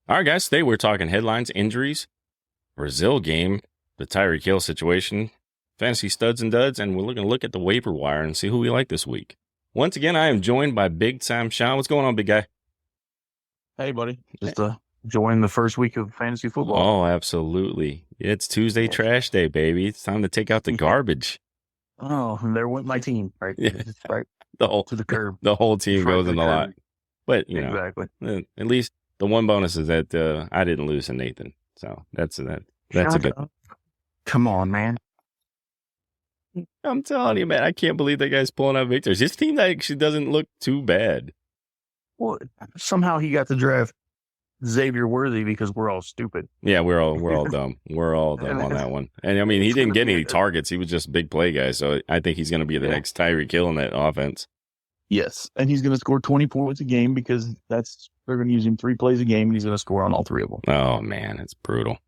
All right, guys. Today we're talking headlines, injuries, Brazil game, the Tyreek Hill situation, fantasy studs and duds, and we're going to look at the waiver wire and see who we like this week. Once again, I am joined by Big Time Shaun. What's going on, big guy? Hey, buddy. Just enjoying the first week of fantasy football. Oh, absolutely. It's Tuesday trash day, baby. It's time to take out the garbage. Oh, and there went my team. Right, Yeah. right The whole to the curb. The whole team Right goes to in the the curb. lot. But, you know, Exactly. at least the one bonus is that I didn't lose to Nathan. So that's a good. Up. Come on, man. I'm telling you, man, I can't believe that guy's pulling out victories. His team actually doesn't look too bad. Well, somehow he got to draft Xavier Worthy because we're all stupid. Yeah, we're all dumb. We're all dumb on that one. And I mean, he didn't get any targets. He was just a big play guy. So I think he's going to be the next Tyreek Hill in that offense. Yes, and he's going to score 20 points a game because they're going to use him 3 plays a game, and he's going to score on all 3 of them. Oh man, it's brutal.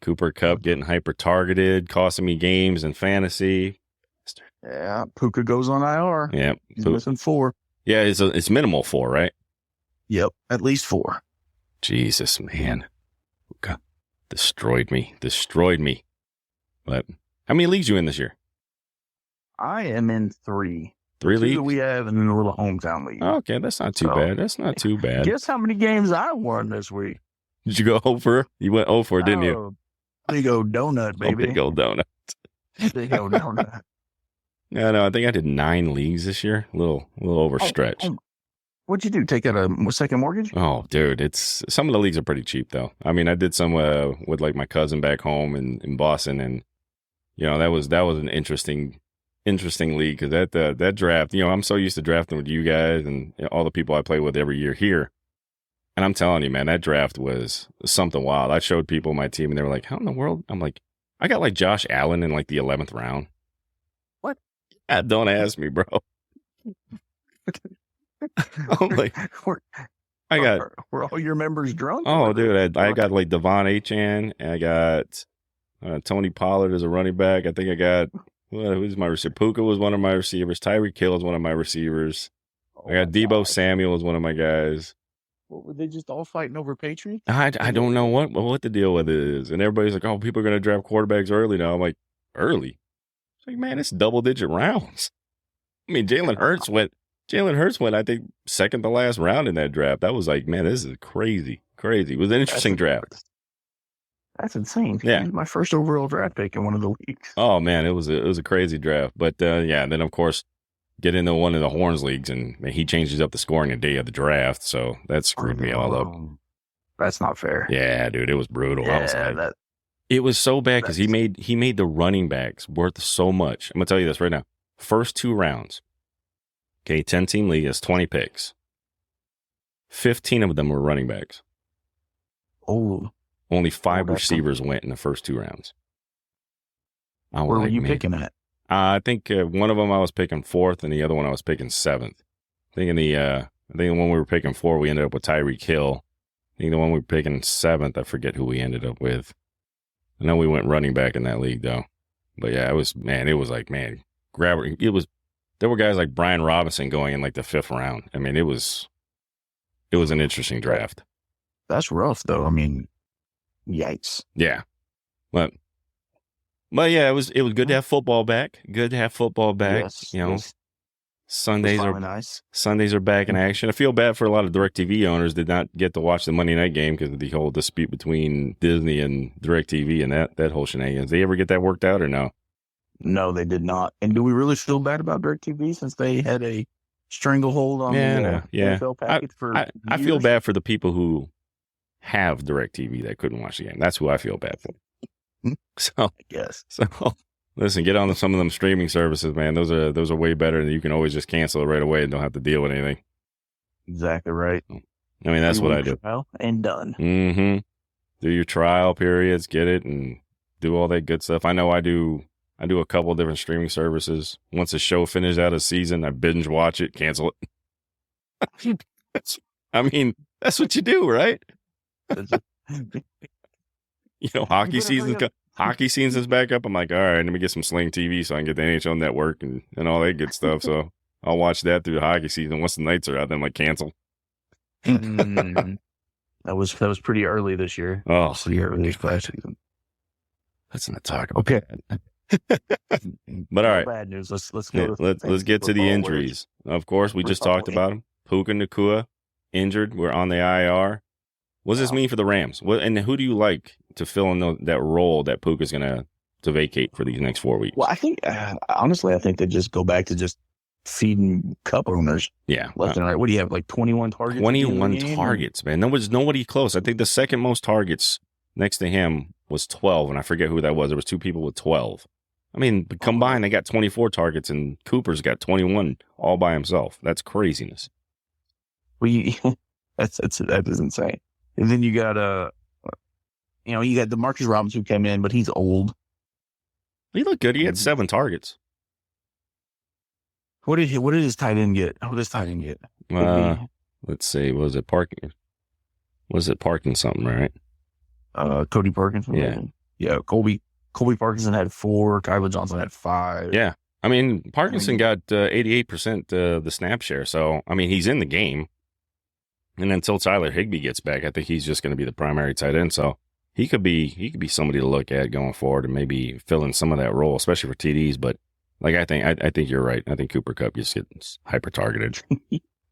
Cooper Kupp getting hyper targeted, costing me games in fantasy. Yeah, Puka goes on IR. Yeah, he's missing 4. Yeah, it's minimal 4, right? Yep, at least 4. Jesus, man, Puka destroyed me. But how many leagues you in this year? I am in 3. 3 2 leagues that we have, and then a little hometown league. Okay, that's not too bad. That's not too bad. Guess how many games I won this week? Did you go over? You went over, didn't you? Big old donut, baby. Big old donut. Big old donut. No, I think I did 9 leagues this year. A little overstretched. What'd you do? Take out a second mortgage? Oh, dude, some of the leagues are pretty cheap though. I mean, I did some with like my cousin back home in Boston, and you know that was an interesting league because that draft. You know, I'm so used to drafting with you guys and all the people I play with every year here. And I'm telling you, man, that draft was something wild. I showed people my team, and they were like, "How in the world?" I'm like, "I got like Josh Allen in like the 11th round." What? Don't ask me, bro. I'm like, were all your members drunk? Oh, dude, I got like Devon Achane, and I got Tony Pollard as a running back. I think I got who's my receiver? Puka was one of my receivers. Tyreek Hill is one of my receivers. I got Deebo Samuel as one of my guys. What, were they just all fighting over Patriots? I don't know what the deal with it is. And everybody's like, oh, people are going to draft quarterbacks early now. I'm like, early? It's like, man, it's double-digit rounds. I mean, Jalen Hurts went, I think, second to last round in that draft. That was like, man, this is crazy. It was an interesting draft. That's insane. Yeah. My first overall draft pick in one of the leagues. Oh, man, it was a crazy draft. But, yeah, then, of course, get into one of the Horns leagues, and he changes up the scoring the day of the draft, so that screwed me all up. That's not fair. Yeah, dude, it was brutal. Yeah, I was like, it was so bad because he made the running backs worth so much. I'm gonna tell you this right now. First 2 rounds, okay, 10-team league has 20 picks. 15 of them were running backs. Oh, only 5 receivers went in the first 2 rounds. Where were you picking at? I think one of them I was picking 4th, and the other one I was picking 7th. I think the one we were picking 4, we ended up with Tyreek Hill. I think the one we were picking 7th, I forget who we ended up with. I know we went running back in that league though. But yeah, it was like, man, there were guys like Brian Robinson going in like the 5th round. I mean, it was an interesting draft. That's rough though. I mean, yikes. Yeah. But yeah, it was good to have football back. Yes, you know, yes. Sundays are nice. Sundays are back in action. I feel bad for a lot of DirecTV owners did not get to watch the Monday night game because of the whole dispute between Disney and DirecTV and that whole shenanigans. Did they ever get that worked out or no? No, they did not. And do we really feel bad about DirecTV since they had a stranglehold on the NFL package for years? I feel bad for the people who have DirecTV that couldn't watch the game. That's who I feel bad for. So I guess. So listen, get on some of them streaming services, man. Those are way better. You can always just cancel it right away and don't have to deal with anything. Exactly right. I mean, that's what I do. Trial and done. Mm-hmm. Do your trial periods, get it, and do all that good stuff. I know I do a couple of different streaming services. Once a show finishes out a season, I binge watch it, cancel it. That's what you do, right? You know, hockey season's back up. I'm like, all right, let me get some Sling TV so I can get the NHL Network and all that good stuff. So I'll watch that through the hockey season. Once the nights are out, then I'm like, cancel. That was pretty early this year. Oh, pretty early this past season. Let's not talk about okay. But all right, bad news. Let's go. Let's get to the injuries. Of course, we just talked about them. Puka Nacua injured. We're on the IR. What does this mean for the Rams? And who do you like to fill in that role that Puka's going to vacate for these next 4 weeks? Well, I think honestly, I think they just go back to just feeding Cup owners. Yeah, left and right. What do you have? Like 21 targets. 21 targets, man. There was nobody close. I think the second most targets next to him was 12, and I forget who that was. There was 2 people with 12. I mean, combined, they got 24 targets, and Cooper's got 21 all by himself. That's craziness. That is insane. And then you got you got DeMarcus Robinson who came in, but he's old. He looked good. He had 7 targets. What did his tight end get? What did his tight end get? Let's see. Was it Parkin something, right? Cody Parkinson. Yeah. Colby Parkinson had 4. Tyler Johnson had 5. Yeah. I mean, Parkinson got 88% the snap share. So, I mean, he's in the game. And until Tyler Higbee gets back, I think he's just going to be the primary tight end. So he could be somebody to look at going forward and maybe fill in some of that role, especially for TDs. But like I think you're right. I think Cooper Kupp just gets hyper targeted.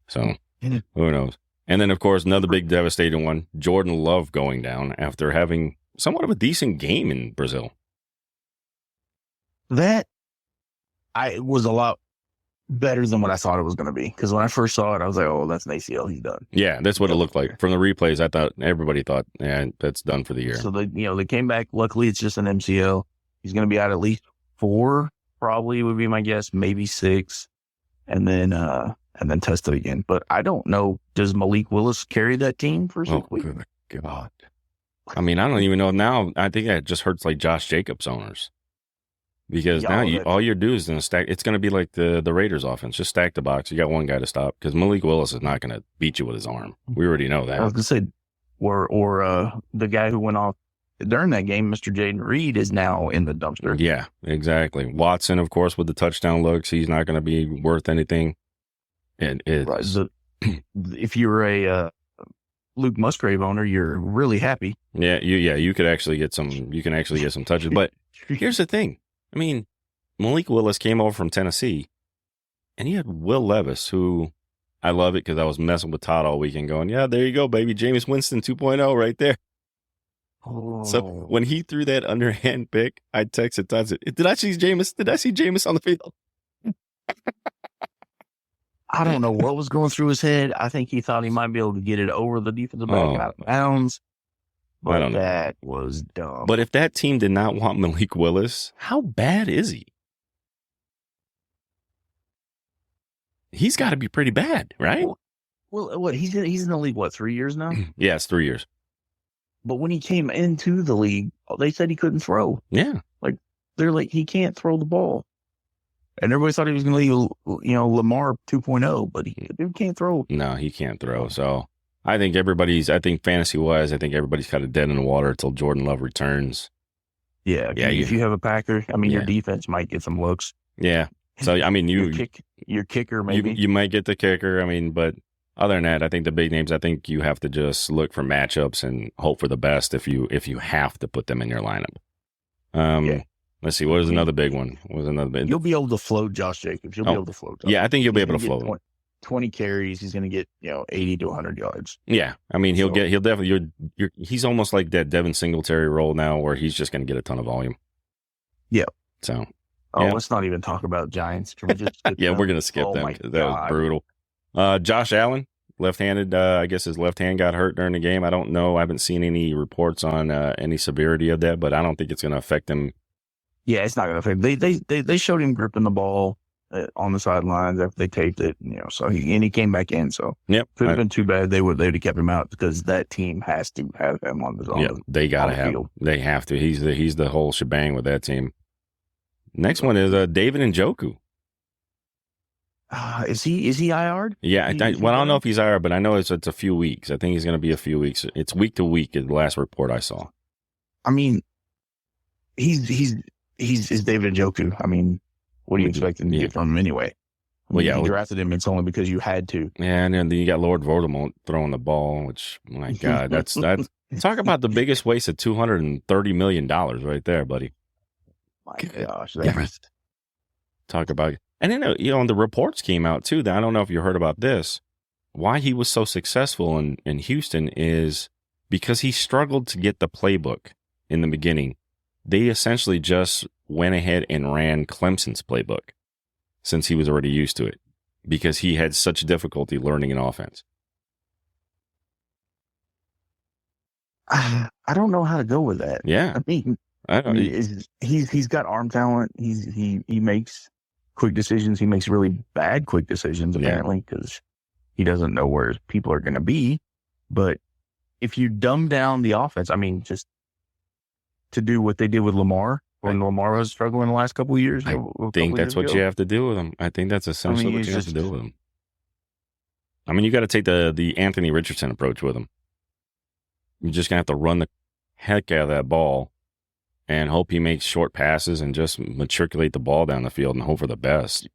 So who knows? And then of course another big devastating one: Jordan Love going down after having somewhat of a decent game in Brazil. That was a lot better than what I thought it was going to be. Because when I first saw it, I was like, "Oh, that's an ACL. He's done." Yeah, that's what it looked like from the replays. Everybody thought, "Yeah, that's done for the year." So they came back. Luckily, it's just an MCL. He's going to be out at least 4, probably would be my guess, maybe 6, and then test it again. But I don't know. Does Malik Willis carry that team for 6 weeks? Good God! I mean, I don't even know now. I think that just hurts like Josh Jacobs owners. Because now all you do is stack. It's going to be like the Raiders offense. Just stack the box. You got one guy to stop because Malik Willis is not going to beat you with his arm. We already know that. I was going to say, or the guy who went off during that game, Mr. Jaden Reed, is now in the dumpster. Yeah, exactly. Watson, of course, with the touchdown looks, he's not going to be worth anything. And right. If you're a Luke Musgrave owner, you're really happy. Yeah, you could actually get some. You can actually get some touches. But here's the thing. I mean, Malik Willis came over from Tennessee, and he had Will Levis, who I love it because I was messing with Todd all weekend going, yeah, there you go, baby. Jameis Winston 2.0 right there. Oh. So when he threw that underhand pick, I texted Todd, said, did I see Jameis on the field? I don't know what was going through his head. I think he thought he might be able to get it over the defensive back out of bounds. But that was dumb. But if that team did not want Malik Willis, how bad is he? He's got to be pretty bad, right? Well, what he's in the league, 3 years now? Yeah, it's 3 years. But when he came into the league, they said he couldn't throw. Yeah. They're like, he can't throw the ball. And everybody thought he was going to leave, Lamar 2.0, but the dude can't throw. No, he can't throw. So I think fantasy-wise, everybody's kind of dead in the water until Jordan Love returns. Yeah. If you have a Packer, your defense might get some looks. Yeah. So, your kicker, maybe. You might get the kicker. but other than that, I think the big names, I think you have to just look for matchups and hope for the best if you have to put them in your lineup. Let's see. What is another big one? You'll be able to float Josh Jacobs. You'll be able to float. Yeah, I think you'll be able to float. 20 carries. He's going to get 80 to 100 yards. Yeah, he'll definitely. He's almost like that Devin Singletary role now, where he's just going to get a ton of volume. Yeah. So. Let's not even talk about Giants. Can we just we're going to skip them. That was brutal. Josh Allen, left-handed. I guess his left hand got hurt during the game. I don't know. I haven't seen any reports on any severity of that, but I don't think it's going to affect him. Yeah, it's not going to affect. They showed him gripping the ball on the sidelines after they taped it. So he came back in. So yep, if it had been too bad, they'd have kept him out because that team has to have him on the. Yeah, they got to have. They have to. He's the whole shebang with that team. Next one is David Njoku. Is he IR'd? Yeah, I don't know if he's IR'd, but I know it's a few weeks. I think he's going to be a few weeks. It's week to week is the last report I saw. He's David Njoku. What do you expect him to get from him anyway? Well, yeah, you drafted him. It's only because you had to. Yeah, and then you got Lord Voldemort throwing the ball, which, my God, that's talk about the biggest waste of $230 million right there, buddy. My gosh, Talk about it. And then, the reports came out too. That I don't know if you heard about this. Why he was so successful in Houston is because he struggled to get the playbook in the beginning. They essentially just went ahead and ran Clemson's playbook since he was already used to it because he had such difficulty learning an offense. I don't know how to go with that. Yeah. I mean he's got arm talent. He makes quick decisions. He makes really bad quick decisions, apparently, because he doesn't know where his people are going to be. But if you dumb down the offense, I mean, just to do what they did with Lamar when Lamar was struggling the last couple of years. I think that's what you have to do with him. I think that's essentially what you have to do with him. I mean, you got to take the Anthony Richardson approach with him. You're just going to have to run the heck out of that ball and hope he makes short passes and just matriculate the ball down the field and hope for the best.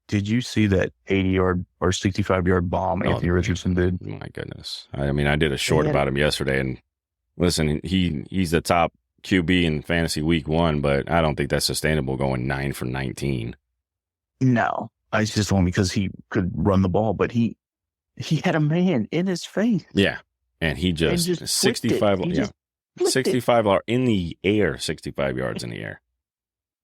Did you see that 80-yard or 65-yard bomb Anthony Richardson did? My goodness. I mean, I did a short about him yesterday, and listen, he's the top QB in fantasy week 1, but I don't think that's sustainable going 9 for 19. No, it's just only because he could run the ball, but he had a man in his face. Yeah, and he just 65. Yeah, 65 are in the air. 65 yards in the air.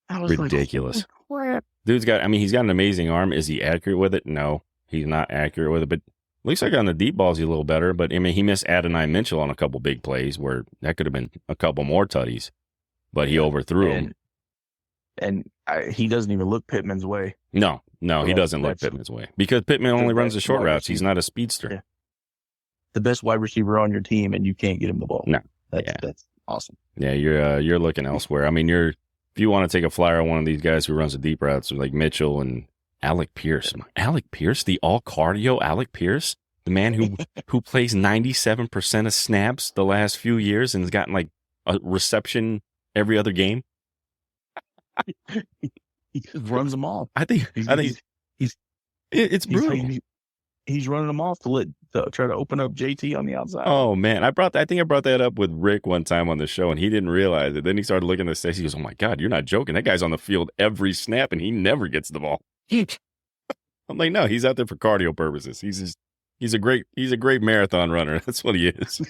Ridiculous. Like, Dude's got. I mean, he's got an amazing arm. Is he accurate with it? No, he's not accurate with it. But at least on the deep balls, he's a little better. But I mean, he missed Adonai Mitchell on a couple big plays where that could have been a couple more tutties, but he overthrew him. And he doesn't even look Pittman's way. No, he doesn't look Pittman's way because Pittman only runs the short routes. He's not a speedster. Yeah. The best wide receiver on your team, and you can't get him the ball. No, that's awesome. Yeah, you're looking elsewhere. I mean, if you want to take a flyer on one of these guys who runs the deep routes, like Mitchell and Alec Pierce. Alec Pierce, the all cardio Alec Pierce, the man who plays 97% of snaps the last few years and has gotten like a reception every other game. He just runs them off. I think it's brutal. He's running them off to try to open up JT on the outside. Oh man, I think I brought that up with Rick one time on the show, and he didn't realize it. Then he started looking at the stats. He goes, "Oh my God, you're not joking! That guy's on the field every snap, and he never gets the ball." I'm like, no, he's out there for cardio purposes. He's a great marathon runner. That's what he is.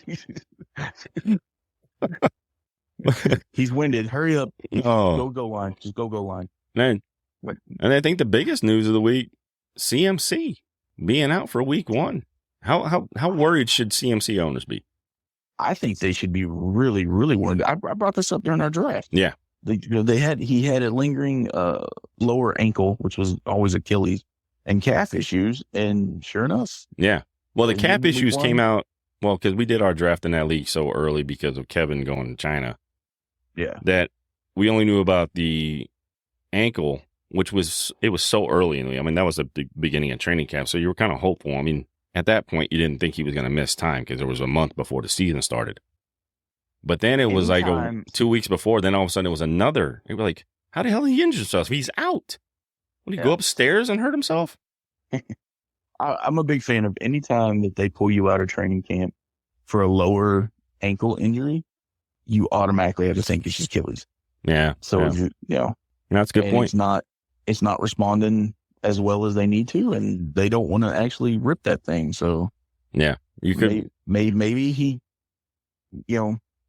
He's winded. Hurry up. Oh, go line. Just go line. Man, and I think the biggest news of the week, CMC being out for week 1. How worried should CMC owners be? I think they should be really, really worried. I brought this up during our draft. Yeah. He had a lingering lower ankle, which was always Achilles, and calf issues, and sure enough. Yeah. Well, the calf issues came out, because we did our draft in that league so early because of Kevin going to China. Yeah. That we only knew about the ankle, which was so early in the, I mean, that was the beginning of training camp, so you were kind of hopeful. I mean, at that point, you didn't think he was going to miss time because there was a month before the season started. But then it was like 2 weeks before, then all of a sudden it was another. It was like, how the hell did he injure himself? He's out. Would he go upstairs and hurt himself? I'm a big fan of any time that they pull you out of training camp for a lower ankle injury, you automatically have to think it's Achilles. Yeah. So, that's a good point. It's not responding as well as they need to, and they don't want to actually rip that thing. So, yeah, you could maybe he,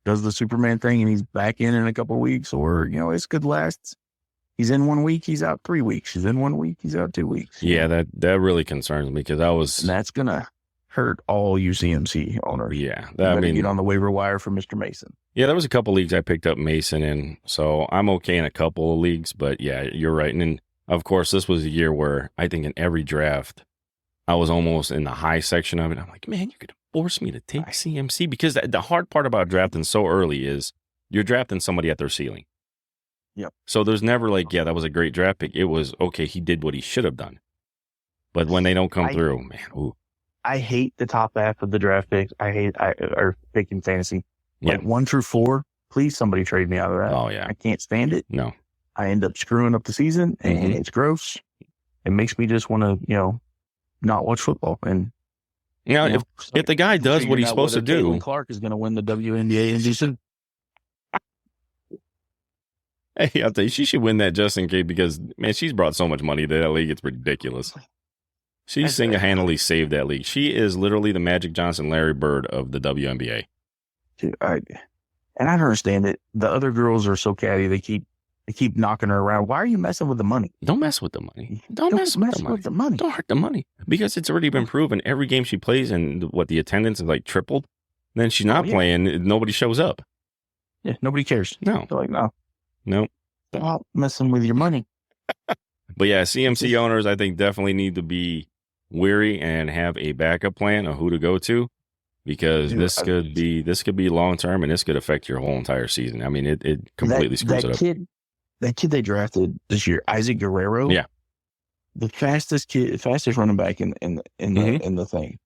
does the Superman thing and he's back in a couple of weeks, or it's could last. He's in 1 week, he's out 3 weeks. He's in 1 week, he's out 2 weeks. Yeah, that really concerns me because and that's gonna hurt all UCMC owners. Yeah, get on the waiver wire for Mr. Mason. Yeah, there was a couple leagues I picked up Mason in, so I'm okay in a couple of leagues. But yeah, you're right. And then, of course, this was a year where I think in every draft, I was almost in the high section of it. I'm like, man, you're going to force me to take CMC because the hard part about drafting so early is you're drafting somebody at their ceiling. Yep. So there's never like, yeah, that was a great draft pick. It was, okay, he did what he should have done. But when they don't come through, man, ooh. I hate the top half of the draft picks. Or picking fantasy. Like 1 through 4, please somebody trade me out of that. Oh, yeah. I can't stand it. No. I end up screwing up the season, and it's gross. it makes me just want to, not watch football. And if the guy does what he's supposed to do, Caitlin Clark is going to win the WNBA NBC. Hey, I'll tell you, she should win that just in case because, man, she's brought so much money to that league. It's ridiculous. She single-handedly saved that league. She is literally the Magic Johnson, Larry Bird of the WNBA. Dude, and I don't understand it. The other girls are so catty. They keep knocking her around. Why are you messing with the money? Don't mess with the money. Don't mess with the money. Don't hurt the money. Because it's already been proven every game she plays and the attendance is like tripled. Then she's not playing. Nobody shows up. Yeah, nobody cares. No. They're like, no. Nope. Stop messing with your money. But yeah, CMC owners, I think, definitely need to be weary and have a backup plan of who to go to, because this could be long term and this could affect your whole entire season. I mean, it completely screws it up. That kid they drafted this year, Isaac Guerrero. Yeah, the fastest running back in the thing.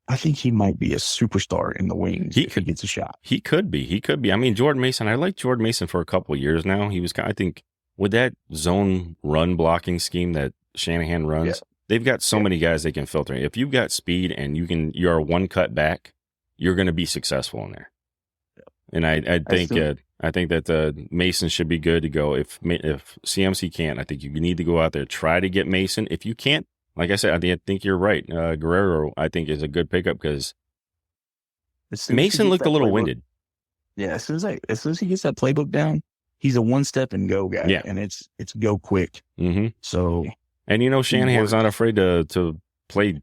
I think he might be a superstar in the wings if he gets a shot. He could be. I mean, Jordan Mason, I like Jordan Mason for a couple of years now. He was, I think, with that zone run blocking scheme that Shanahan runs, they've got so many guys they can filter. If you've got speed and you're one cut back, you're going to be successful in there. Yeah. And I think that Mason should be good to go. If CMC can't, I think you need to go out there, try to get Mason. If you can't, like I said, I think you're right. Guerrero, I think, is a good pickup because Mason looked a little winded. Yeah, as soon as he gets that playbook down, he's a one step and go guy. Yeah, and it's go quick. Mm-hmm. So, and Shanahan's not afraid to play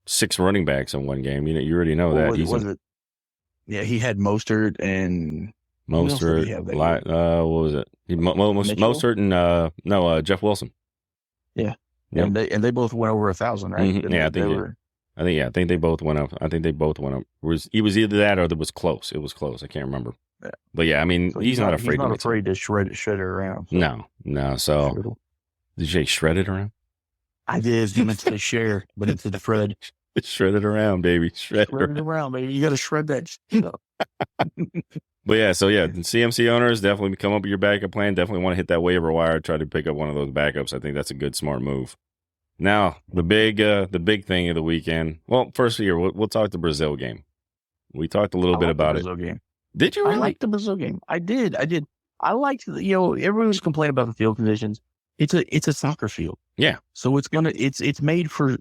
6 running backs in one game. You already know that. Was it? Yeah, he had Mostert and Mostert. What was it? Mostert and Jeff Wilson. Yeah. Yep. And they both went over 1,000, right? Mm-hmm. Yeah, I think they both went up. It was either that or it was close. It was close. I can't remember. Yeah. But yeah, I mean, so he's not afraid to shred it around. So. No. So did you say shred it around? I did. You meant to share, but it's the shred. Shred it around, baby. Shred it around, baby. You got to shred that stuff. But yeah, CMC owners, definitely come up with your backup plan. Definitely want to hit that waiver wire, try to pick up one of those backups. I think that's a good, smart move. Now, the big thing of the weekend. Well, first year, we'll talk the Brazil game. We talked a little bit about it. Game. Did you really? I liked the Brazil game. I did. I liked, everyone was complaining about the field conditions. It's a soccer field. Yeah. So it's made for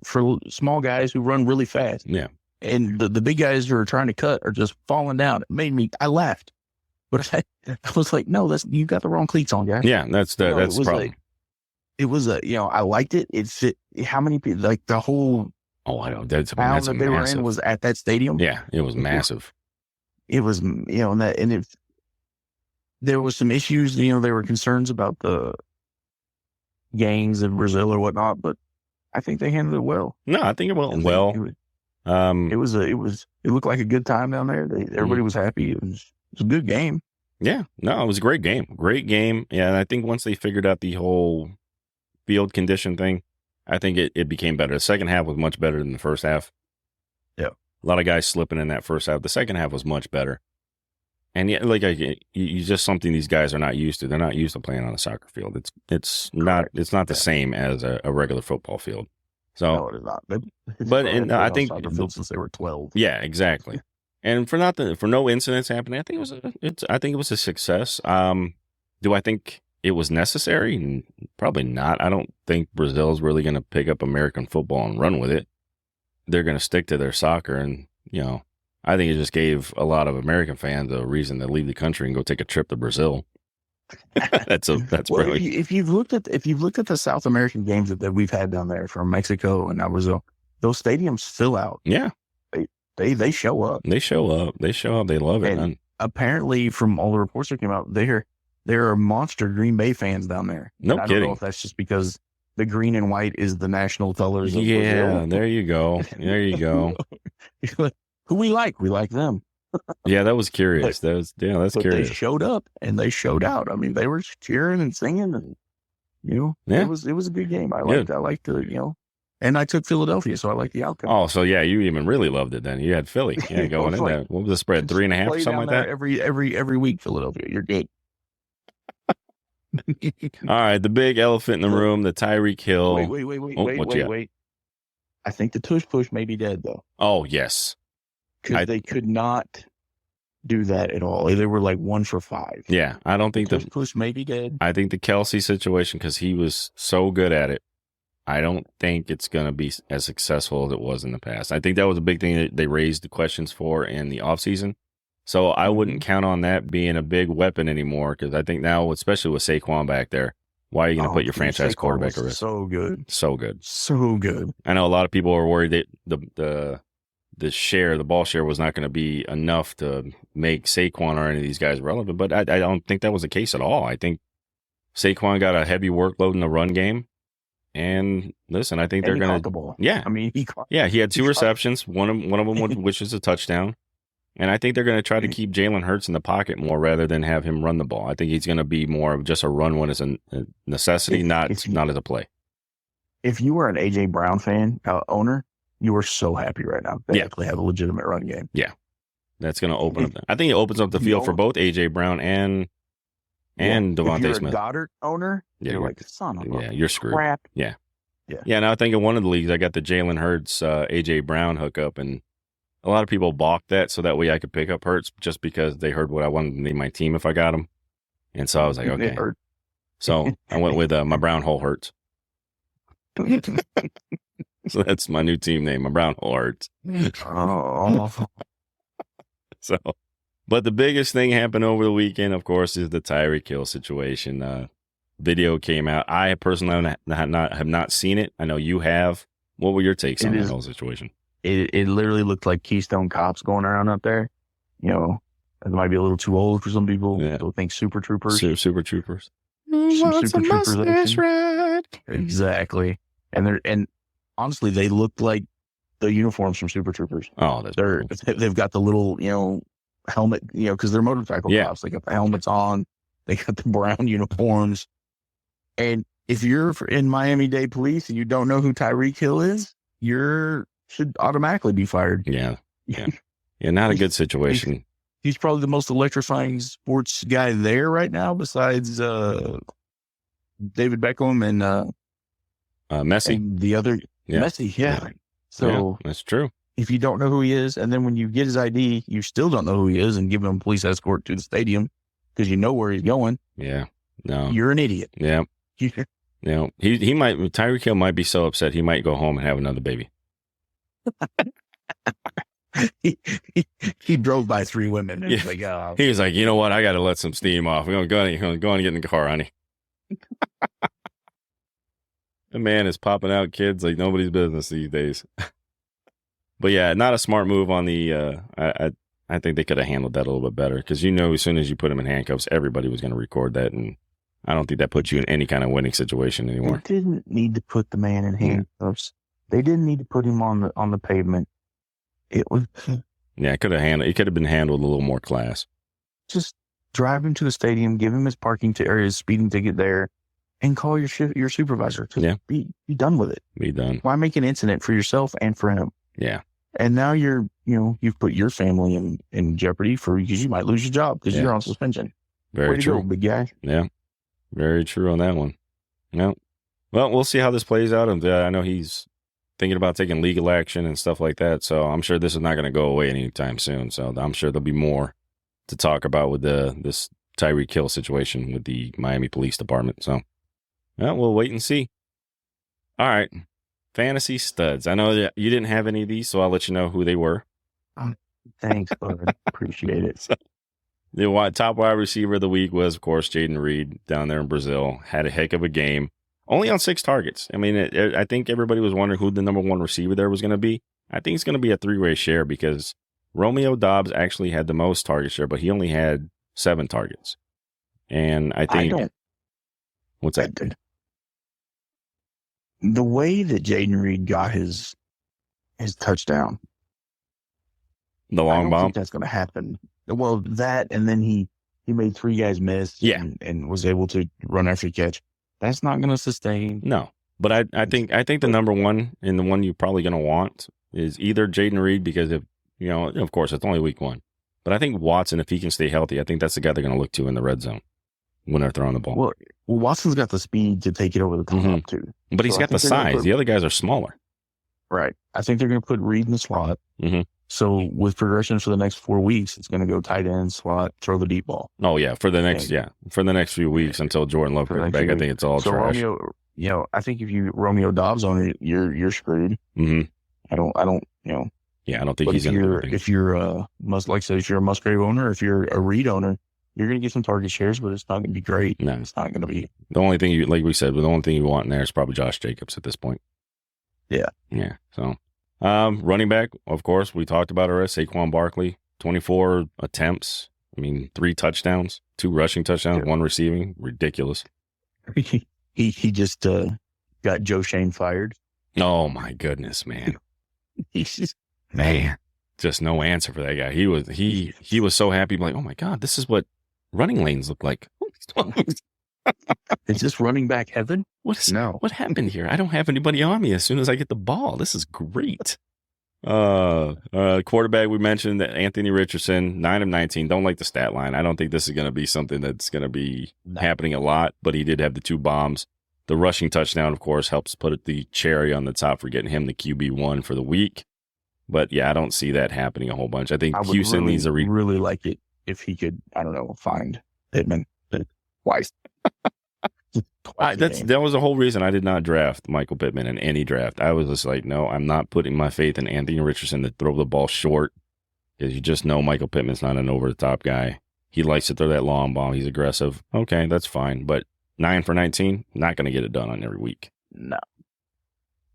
small guys who run really fast. Yeah. And the big guys who are trying to cut are just falling down. I laughed. But I was like, no, you got the wrong cleats on, guys. Yeah, that's the problem. It was I liked it. It fit how many people, like the whole I know that's that they were in was at that stadium. Yeah, it was massive. It was, there was some issues, there were concerns about the gangs in Brazil or whatnot, but I think they handled it well. No, I think it went well. It looked like a good time down there. Everybody was happy. It was a good game. Yeah, no, it was a great game. Yeah, and I think once they figured out the whole field condition thing, I think it became better. The second half was much better than the first half. Yeah, a lot of guys slipping in that first half. The second half was much better. And yeah, you just something these guys are not used to. They're not used to playing on a soccer field. It's not the same as a regular football field. So, no, it is not. I think since they were 12. Yeah, exactly. And for no incidents happening, I think it was a success. Do I think it was necessary? Probably not. I don't think Brazil's really going to pick up American football and run with it. They're going to stick to their soccer, and I think it just gave a lot of American fans a reason to leave the country and go take a trip to Brazil. That's brilliant. If you've looked at the South American games that we've had down there from Mexico and now Brazil, those stadiums fill out. Yeah, they show up. They show up. They love it. And apparently, from all the reports that came out, there are monster Green Bay fans down there. No kidding. I don't know if that's just because the green and white is the national colors of Brazil. Yeah, there you go. There you go. Who we like them. Yeah, that was curious. That's curious. They showed up and they showed out. I mean, they were cheering and singing, and it was a good game. I liked and I took Philadelphia, so I liked the outcome. Oh, so yeah, you even really loved it then. You had Philly, going in there. What was the spread? 3.5, something like that. Every week, Philadelphia, you're good. All right, the big elephant in the room, the Tyreek Hill. Wait. I think the tush push may be dead, though. Oh, yes. Because they could not do that at all. They were like 1 for 5. Yeah, I don't think the tush push may be dead. I think the Kelsey situation, because he was so good at it, I don't think it's going to be as successful as it was in the past. I think that was a big thing that they raised the questions for in the offseason. So I wouldn't count on that being a big weapon anymore, because I think now, especially with Saquon back there, why are you going to put your franchise quarterback at risk? So good. So good. So good. I know a lot of people are worried that the ball share was not going to be enough to make Saquon or any of these guys relevant, but I don't think that was the case at all. I think Saquon got a heavy workload in the run game. And listen, I think they're going to. Yeah. I mean, he had 2 receptions, one of them, which is a touchdown. And I think they're going to try to keep Jalen Hurts in the pocket more rather than have him run the ball. I think he's going to be more of just a run when it's a necessity, not as a play. If you were an A.J. Brown fan, owner, you are so happy right now. They actually have a legitimate run game. Yeah. That's going to open up. I think it opens up the field for both A.J. Brown and Devontae if you're Smith. A Goddard owner, you're like, son of a you're screwed. crap. Yeah. Now I think in one of the leagues, I got the Jalen Hurts, A.J. Brown hookup, and a lot of people balked that so that way I could pick up Hurts just because they heard what I wanted to name my team if I got him. And so I was like, okay. So I went with my Brown Hole Hurts. So that's my new team name, my Brown Hole Hurts. So, but the biggest thing happened over the weekend, of course, is the Tyreek Hill situation. Video came out. I personally have not seen it. I know you have. What were your takes on that whole situation? It literally looked like Keystone Cops going around up there. You know, it might be a little too old for some people. They'll think Super Troopers. Super Troopers. Exactly. And honestly, they look like the uniforms from Super Troopers. Oh, they've got the little, helmet, because they're motorcycle cops. They got the helmets on. They got the brown uniforms. And if you're in Miami-Dade police and you don't know who Tyreek Hill is, should automatically be fired. Yeah. Not a good situation. He's probably the most electrifying sports guy there right now, besides David Beckham and Messi. And the other Messi. Yeah. So that's true. If you don't know who he is, and then when you get his ID, you still don't know who he is, and give him a police escort to the stadium because you know where he's going. Yeah. No. You're an idiot. Yeah. He might. Tyreek Hill might be so upset he might go home and have another baby. he drove by 3 women. And he's like, he was like, you know what? I got to let some steam off. We're going to go and get in the car, honey. The man is popping out kids like nobody's business these days. But yeah, not a smart move on the. I think they could have handled that a little bit better because as soon as you put him in handcuffs, everybody was going to record that, and I don't think that puts you in any kind of winning situation anymore. They didn't need to put the man in handcuffs. They didn't need to put him on the pavement. It was. Yeah, it could have been handled a little more class. Just drive him to the stadium, give him his parking his speeding ticket there, and call your supervisor. Just be done with it. Be done. Why make an incident for yourself and for him? Yeah. And now you've put your family in jeopardy because you might lose your job because you're on suspension. Very true. Way to go, big guy. Yeah. Very true on that one. No. Well, we'll see how this plays out. I know he's thinking about taking legal action and stuff like that. So I'm sure this is not going to go away anytime soon. So I'm sure there'll be more to talk about with this Tyreek Hill situation with the Miami Police Department. So we'll wait and see. All right. Fantasy studs. I know that you didn't have any of these, so I'll let you know who they were. Thanks, bud. Appreciate it. So, the top wide receiver of the week was, of course, Jaden Reed down there in Brazil. Had a heck of a game. Only on 6 targets. I mean, I think everybody was wondering who the number 1 receiver there was going to be. I think it's going to be a 3-way share because Romeo Doubs actually had the most target share, but he only had 7 targets. And I think... What's that? The way that Jaden Reed got his touchdown, the long bomb, I don't think that's going to happen. Well, that, and then he made 3 guys miss, and was able to run after catch. That's not going to sustain. No, but I think the number 1 and the one you're probably going to want is either Jaden Reed because of course it's only week 1, but I think Watson, if he can stay healthy, I think that's the guy they're going to look to in the red zone. when they're throwing the ball. Well, Watson's got the speed to take it over the top too. But he's got the size. The other guys are smaller. Right. I think they're going to put Reed in the slot. Mm-hmm. So with progression for the next 4 weeks, it's going to go tight end, slot, throw the deep ball. Oh yeah, for the next few weeks until Jordan Love comes back, I think it's all trash. Romeo, I think if you Romeo Dobbs on it, you're screwed. Mm-hmm. I don't. Yeah, I don't think he's if you're a Musgrave owner, if you're a Reed owner, you're going to get some target shares, but it's not going to be great. No, it's not going to be. The only thing the only thing you want in there is probably Josh Jacobs at this point. Yeah. Yeah. So, running back, of course, we talked about already. Saquon Barkley, 24 attempts. 3 touchdowns, 2 rushing touchdowns, 1 receiving. Ridiculous. He just got Joe Shane fired. Oh my goodness, man. He's just just no answer for that guy. He was so happy, like, oh my God, this is what running lanes look like. Is this running back heaven? What happened here? I don't have anybody on me as soon as I get the ball. This is great. Quarterback, we mentioned that Anthony Richardson, 9 of 19. Don't like the stat line. I don't think this is going to be something that's going to be happening a lot, but he did have the 2 bombs. The rushing touchdown, of course, helps put the cherry on the top for getting him the QB1 for the week. But yeah, I don't see that happening a whole bunch. I think Houston needs a really like it if he could, I don't know, find Pittman twice. That was the whole reason I did not draft Michael Pittman in any draft. I was just like, no, I'm not putting my faith in Anthony Richardson to throw the ball short, because you just know Michael Pittman's not an over-the-top guy. He likes to throw that long ball. He's aggressive. Okay, that's fine. But 9 for 19, not going to get it done on every week. No.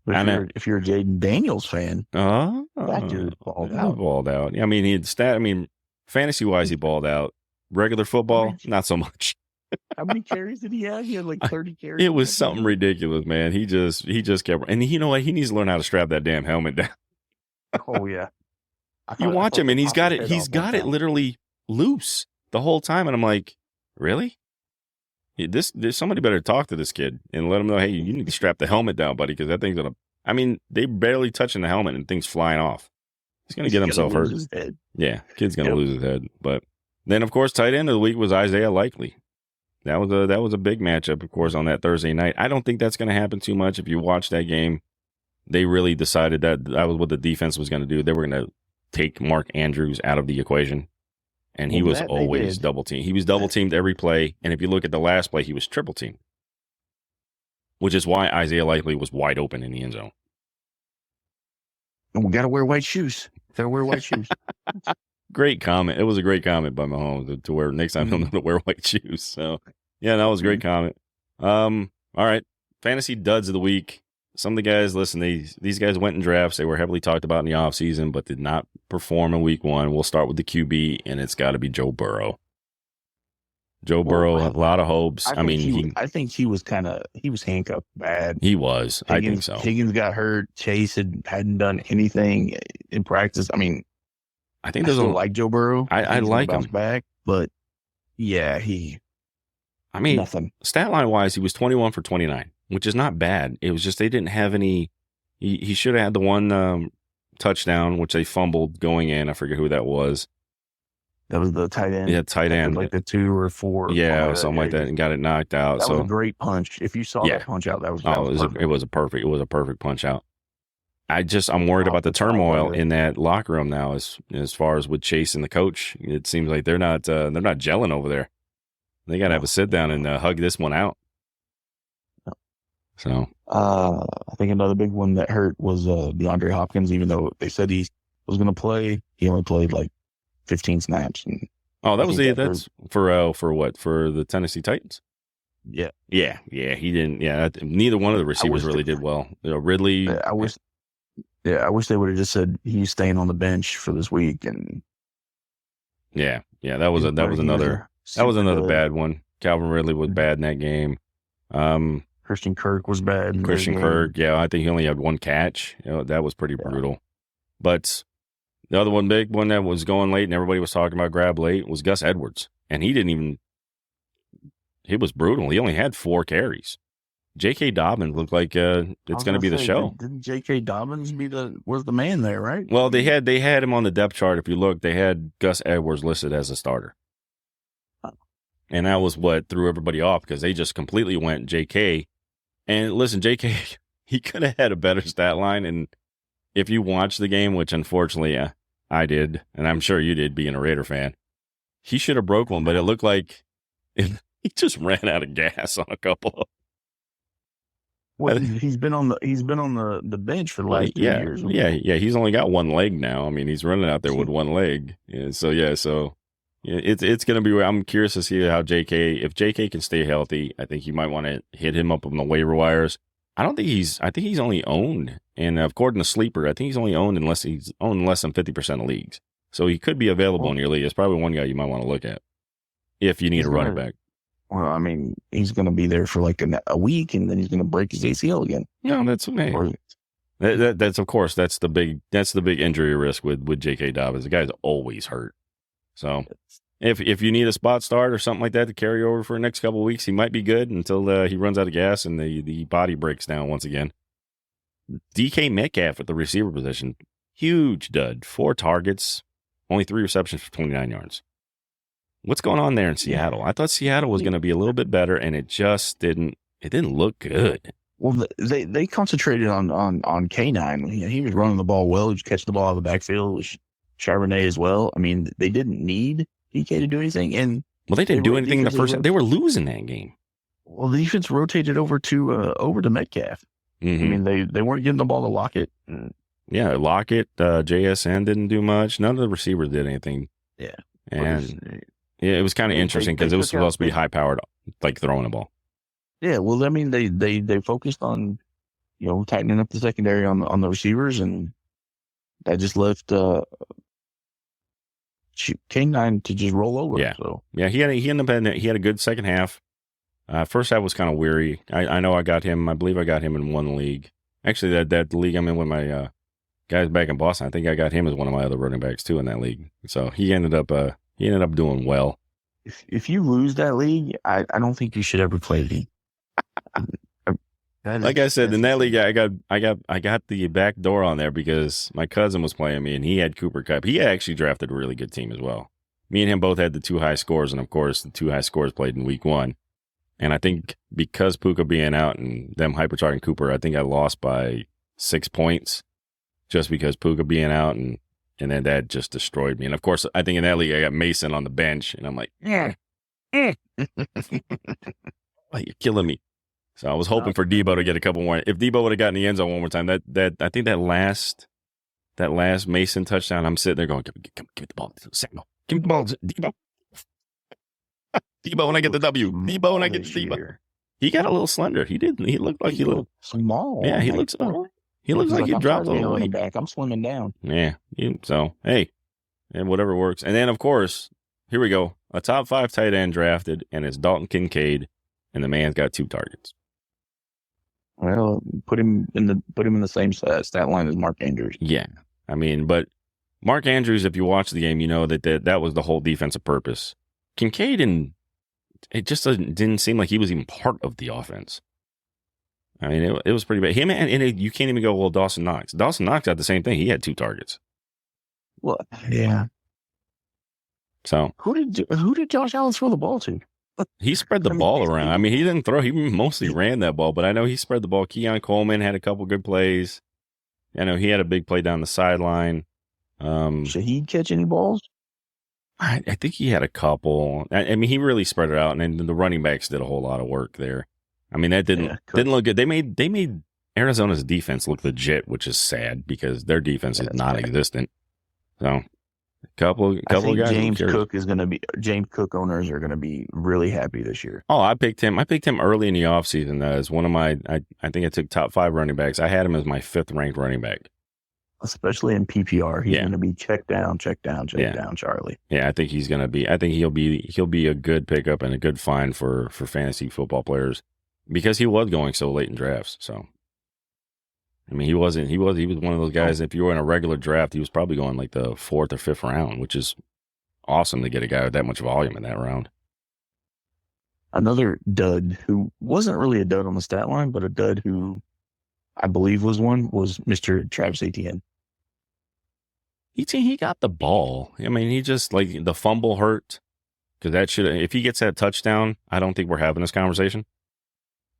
But if you're a Jaden Daniels fan, that dude balled out. Fantasy-wise, he balled out. Regular football, not so much. How many carries did he have? He had like 30 carries. It was something ridiculous, man. He just kept, and you know what? He needs to learn how to strap that damn helmet down. Oh yeah. You watch him, and he's got it literally loose the whole time, and I'm like, really? Somebody better talk to this kid and let him know, hey, you need to strap the helmet down, buddy, because that thing's gonna. They barely touching the helmet and things flying off. He's gonna get himself hurt. Yeah, kid's gonna lose his head. But then, of course, tight end of the week was Isaiah Likely. That was a big matchup, of course, on that Thursday night. I don't think that's going to happen too much. If you watch that game, they really decided that was what the defense was going to do. They were going to take Mark Andrews out of the equation, and he was always double teamed. He was double teamed every play, and if you look at the last play, he was triple teamed, which is why Isaiah Likely was wide open in the end zone. And we got to wear white shoes. Got to wear white shoes. Great comment. It was a great comment by Mahomes to where next time he'll know to wear white shoes. So, yeah, that was a great comment. All right. Fantasy duds of the week. Some of the guys, listen, these guys went in drafts. They were heavily talked about in the offseason, but did not perform in week 1. We'll start with the QB, and it's got to be Joe Burrow. Joe Burrow, a lot of hopes. I think he was handcuffed bad. He was. I think so. Higgins got hurt. Chase hadn't done anything in practice. I think there's like Joe Burrow. I like him back, but yeah, nothing. Stat line wise, he was 21 for 29, which is not bad. It was just they didn't have any. He should have had the one touchdown, which they fumbled going in. I forget who that was. That was the tight end. Yeah, tight end. Like the 2 or 4. Yeah, something like that, and got it knocked out. That was a great punch. If you saw that punch out, that was it was a perfect punch out. I'm worried about the turmoil in that locker room now, as far as with Chase and the coach. It seems like they're not gelling over there. They got to have a sit down and hug this one out. So, I think another big one that hurt was DeAndre Hopkins. Even though they said he was going to play, he only played like 15 snaps. And that's for what? For the Tennessee Titans? Yeah. He didn't. Yeah, neither one of the receivers really did well. Ridley. I wish they would have just said he's staying on the bench for this week. And that was another bad one. Calvin Ridley was bad in that game. Christian Kirk was bad. I think he only had 1 catch. That was pretty brutal. But the other big one that was going late and everybody was talking about grab late was Gus Edwards, and he was brutal. He only had 4 carries. J.K. Dobbins looked like it's going to be the show. Didn't J.K. Dobbins was the man there, right? Well, they had him on the depth chart. If you look, they had Gus Edwards listed as a starter. And that was what threw everybody off because they just completely went JK. And listen, JK, he could have had a better stat line. And if you watch the game, which unfortunately I did, and I'm sure you did being a Raider fan, he should have broke one, but it looked like he just ran out of gas on a couple. Well, he's been on the bench for the last 2 years. Yeah. He's only got one leg now. I mean, he's running out there with one leg. Yeah, so it's going to be. I'm curious to see how if JK can stay healthy. I think you might want to hit him up on the waiver wires. I think he's only owned, and according to Sleeper, I think he's only owned unless he's owned less than 50% of leagues. So he could be available in your league. It's probably one guy you might want to look at if you need a running back. Well, I mean, he's going to be there for like a week, and then he's going to break his ACL again. No, that's okay. That's of course that's the big injury risk with J.K. Dobbins. The guy's always hurt. So if you need a spot start or something like that to carry over for the next couple of weeks, he might be good until he runs out of gas and the body breaks down once again. DK Metcalf at the receiver position, huge dud. 4 targets, only 3 receptions for 29 yards. What's going on there in Seattle? I thought Seattle was going to be a little bit better, and it just didn't. It didn't look good. Well, they concentrated on K9. He was running the ball well. He was catching the ball out of the backfield. With Charbonnet as well. I mean, they didn't need DK to do anything. And they didn't do anything in the first. They were losing that game. Well, the defense rotated over to Metcalf. Mm-hmm. I mean, they weren't getting the ball to Lockett. Yeah, Lockett, JSN didn't do much. None of the receivers did anything. Yeah, and it was kind of interesting because it was supposed to be high powered, like throwing the ball. Yeah, well, I mean, they focused on tightening up the secondary on the receivers, and that just left K9 to just roll over. Yeah, so he had a good second half. First half was kind of weary. I know I got him. I believe I got him in one league. Actually, that league I'm in with my guys back in Boston. I think I got him as one of my other running backs too in that league. So he ended up doing well. If you lose that league, I don't think you should ever play the. Like I said, in that league, I got the back door on there because my cousin was playing me and he had Cooper Kupp. He actually drafted a really good team as well. Me and him both had the 2 high scores, and of course, the 2 high scores played in week 1. And I think because Puka being out and them hypercharging Cooper, I think I lost by 6 points just because Puka being out, and then that just destroyed me. And of course, I think in that league, I got Mason on the bench, and I'm like, yeah. You're killing me. So I was hoping for Debo to get a couple more. If Debo would have gotten the end zone one more time, that I think that last Mason touchdown, I'm sitting there going, give me the ball, Samuel. Give me the ball, Debo. Debo when I get the W. Debo when I get the Debo. He got a little slender. He did. He looked like he looked small. Yeah, he looks small. He looks like he dropped a little weight. Back. I'm slimming down. Yeah. So, hey, and whatever works. And then, of course, here we go. A top 5 tight end drafted, and it's Dalton Kincaid, and the man's got 2 targets. Well, put him in the same stat line as Mark Andrews. Yeah, I mean, but Mark Andrews, if you watch the game, you know that was the whole defensive purpose. Kincaid, and it just didn't seem like he was even part of the offense. I mean, it was pretty bad. Him and you can't even go, well, Dawson Knox. Dawson Knox got the same thing. He had 2 targets. Well, yeah. So who did Josh Allen throw the ball to? He spread the ball around. I mean, he didn't throw. He mostly ran that ball, but I know he spread the ball. Keon Coleman had a couple good plays. I know he had a big play down the sideline. Should he catch any balls? I think he had a couple. I mean, he really spread it out, and then the running backs did a whole lot of work there. I mean, that didn't look good. They made Arizona's defense look legit, which is sad because their defense is non-existent. So. Couple guys. James Cook owners are going to be really happy this year. Oh, I picked him early in the offseason as one of my. I think I took top 5 running backs. I had him as my 5th ranked running back. Especially in PPR, he's going to be check down, Charlie. Yeah, I think he's going to be. I think he'll be a good pickup and a good find for fantasy football players because he was going so late in drafts. So. I mean, he was one of those guys. If you were in a regular draft, he was probably going like the 4th or 5th round, which is awesome to get a guy with that much volume in that round. Another dud who wasn't really a dud on the stat line, but a dud who I believe was Mr. Travis Etienne. He got the ball. I mean, he just like the fumble hurt. Because that should, if he gets that touchdown, I don't think we're having this conversation.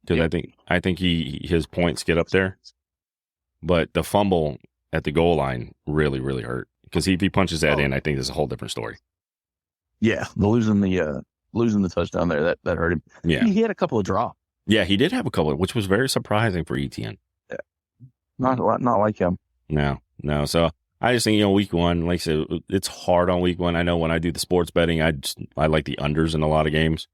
Because I think his points get up there. But the fumble at the goal line really, really hurt. Because if he punches that in, I think there's a whole different story. Yeah, losing the touchdown there, that hurt him. Yeah. He had a couple of drops. Yeah, he did have a couple, which was very surprising for ETN. Yeah. Not like him. No. So I just think, week one, like I said, it's hard on week one. I know when I do the sports betting, I like the unders in a lot of games.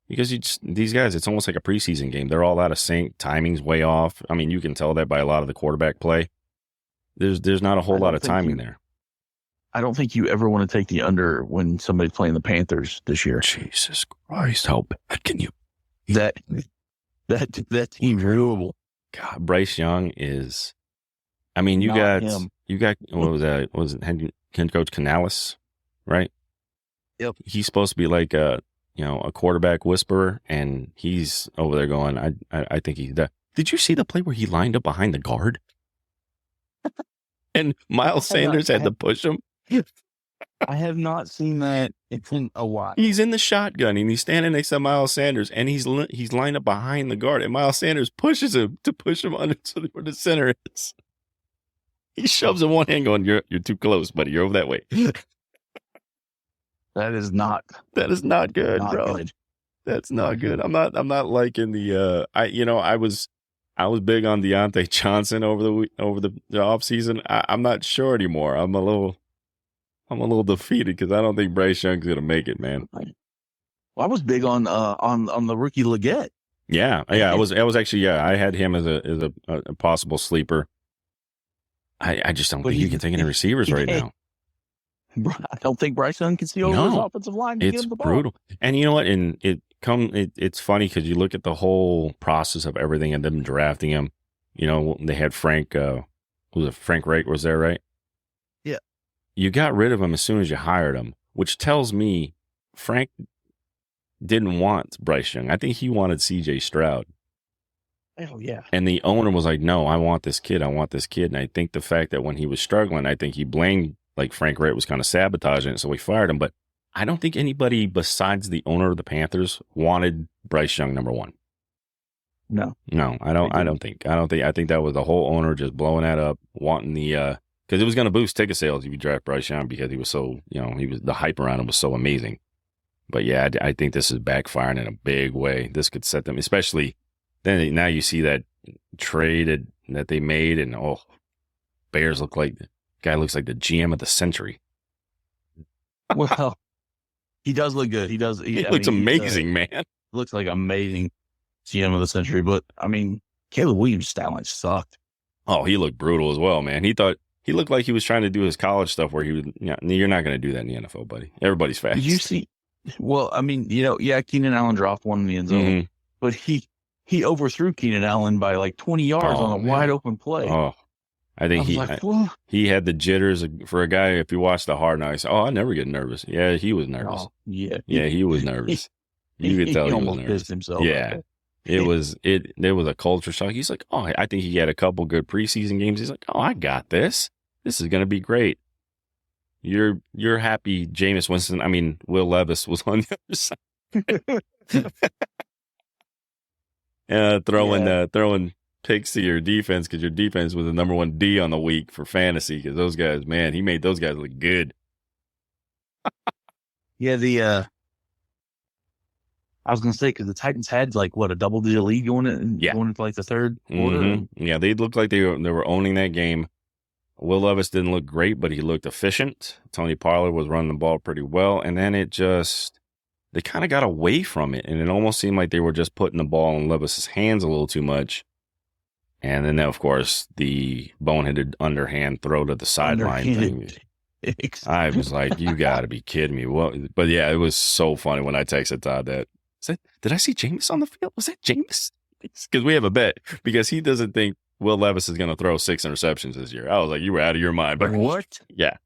Because these guys, it's almost like a preseason game. They're all out of sync. Timing's way off. I mean, you can tell that by a lot of the quarterback play. There's not a whole lot of timing there. I don't think you ever want to take the under when somebody's playing the Panthers this year. Jesus Christ, how bad can you? That team's doable. God, Bryce Young is. I mean, you got what was that? Was it head coach Canales, right? Yep. He's supposed to be like a quarterback whisperer, and he's over there going, I think he's that. Did you see the play where he lined up behind the guard? And Miles Sanders had to push him? I have not seen that in a while. He's in the shotgun, and he's standing next to Miles Sanders, and he's lined up behind the guard, and Miles Sanders pushes him to push him under to where the center is. He shoves in one hand going, you're too close, buddy. You're over that way. That is not good, not bro. Good. That's not good. I'm not liking the I was big on Deontay Johnson over the offseason. I'm not sure anymore. I'm a little defeated because I don't think Bryce Young's gonna make it, man. Well, I was big on the rookie Leggett. Yeah. I was actually I had him as a possible sleeper. I just don't think you can take any receivers right now. I don't think Bryce Young can see over his offensive line to give him the ball. Brutal. And you know what? And it's funny because you look at the whole process of everything and them drafting him. They had Frank. Frank Reich was there, right? Yeah. You got rid of him as soon as you hired him, which tells me Frank didn't want Bryce Young. I think he wanted C.J. Stroud. Oh, yeah. And the owner was like, no, I want this kid. And I think the fact that when he was struggling, I think he blamed, like, Frank Reich was kind of sabotaging it, so we fired him. But I don't think anybody besides the owner of the Panthers wanted Bryce Young number one. No, I think that was the whole owner just blowing that up, wanting the because it was going to boost ticket sales if you draft Bryce Young because he was so the hype around him was so amazing. But yeah, I think this is backfiring in a big way. This could set them, especially then. Now you see that trade that they made, and Bears looks like the GM of the century. Well, he does look good. He does. He looks amazing, man. Looks like amazing GM of the century. But I mean, Caleb Williams' talent sucked. Oh, he looked brutal as well, man. He looked like he was trying to do his college stuff where he was. You're not going to do that in the NFL, buddy. Everybody's fast. Did you see? Well, I mean, Keenan Allen dropped one in the end zone, but he overthrew Keenan Allen by like 20 yards on a wide open play. Oh, I think he had the jitters for a guy. If you watch the Hard Knocks, I never get nervous. Yeah, he was nervous. Oh, yeah, he was nervous. You could tell he almost was nervous. pissed himself. Yeah, there was a culture shock. He's like, I think he had a couple good preseason games. He's like, I got this. This is gonna be great. You're happy, Jameis Winston. I mean, Will Levis was on the other side. Throwing picks to your defense because your defense was the number one D on the week for fantasy because those guys, man, he made those guys look good. Yeah, I was going to say because the Titans had like a double-digit lead going into like the third quarter. Mm-hmm. Yeah, they looked like they were owning that game. Will Levis didn't look great, but he looked efficient. Tony Pollard was running the ball pretty well, and then they kind of got away from it, and it almost seemed like they were just putting the ball in Levis's hands a little too much. And then, of course, the boneheaded underhand throw to the sideline thing. I was like, you got to be kidding me. Well, but yeah, it was so funny when I texted Todd did I see Jameis on the field? Was that Jameis? Because we have a bet because he doesn't think Will Levis is going to throw 6 interceptions this year. I was like, you were out of your mind. But what? Yeah,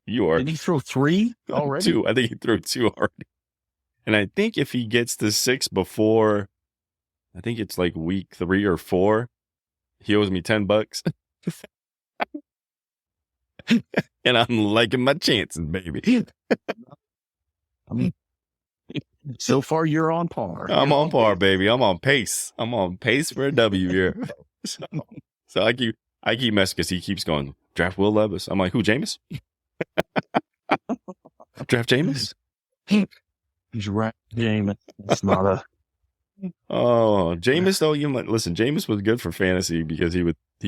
you are. Did he throw 3 already? 2. I think he threw 2 already. And I think if he gets to 6 before, I think it's like week 3 or 4, he owes me $10. And I'm liking my chances, baby. I mean, So far, you're on par. I'm on par, baby. I'm on pace. I'm on pace for a W here. So I keep messing because he keeps going, draft Will Levis. I'm like, who, Jameis? Draft Jameis? Draft Jameis. It's not a... Oh, Jameis, though, listen, Jameis was good for fantasy because he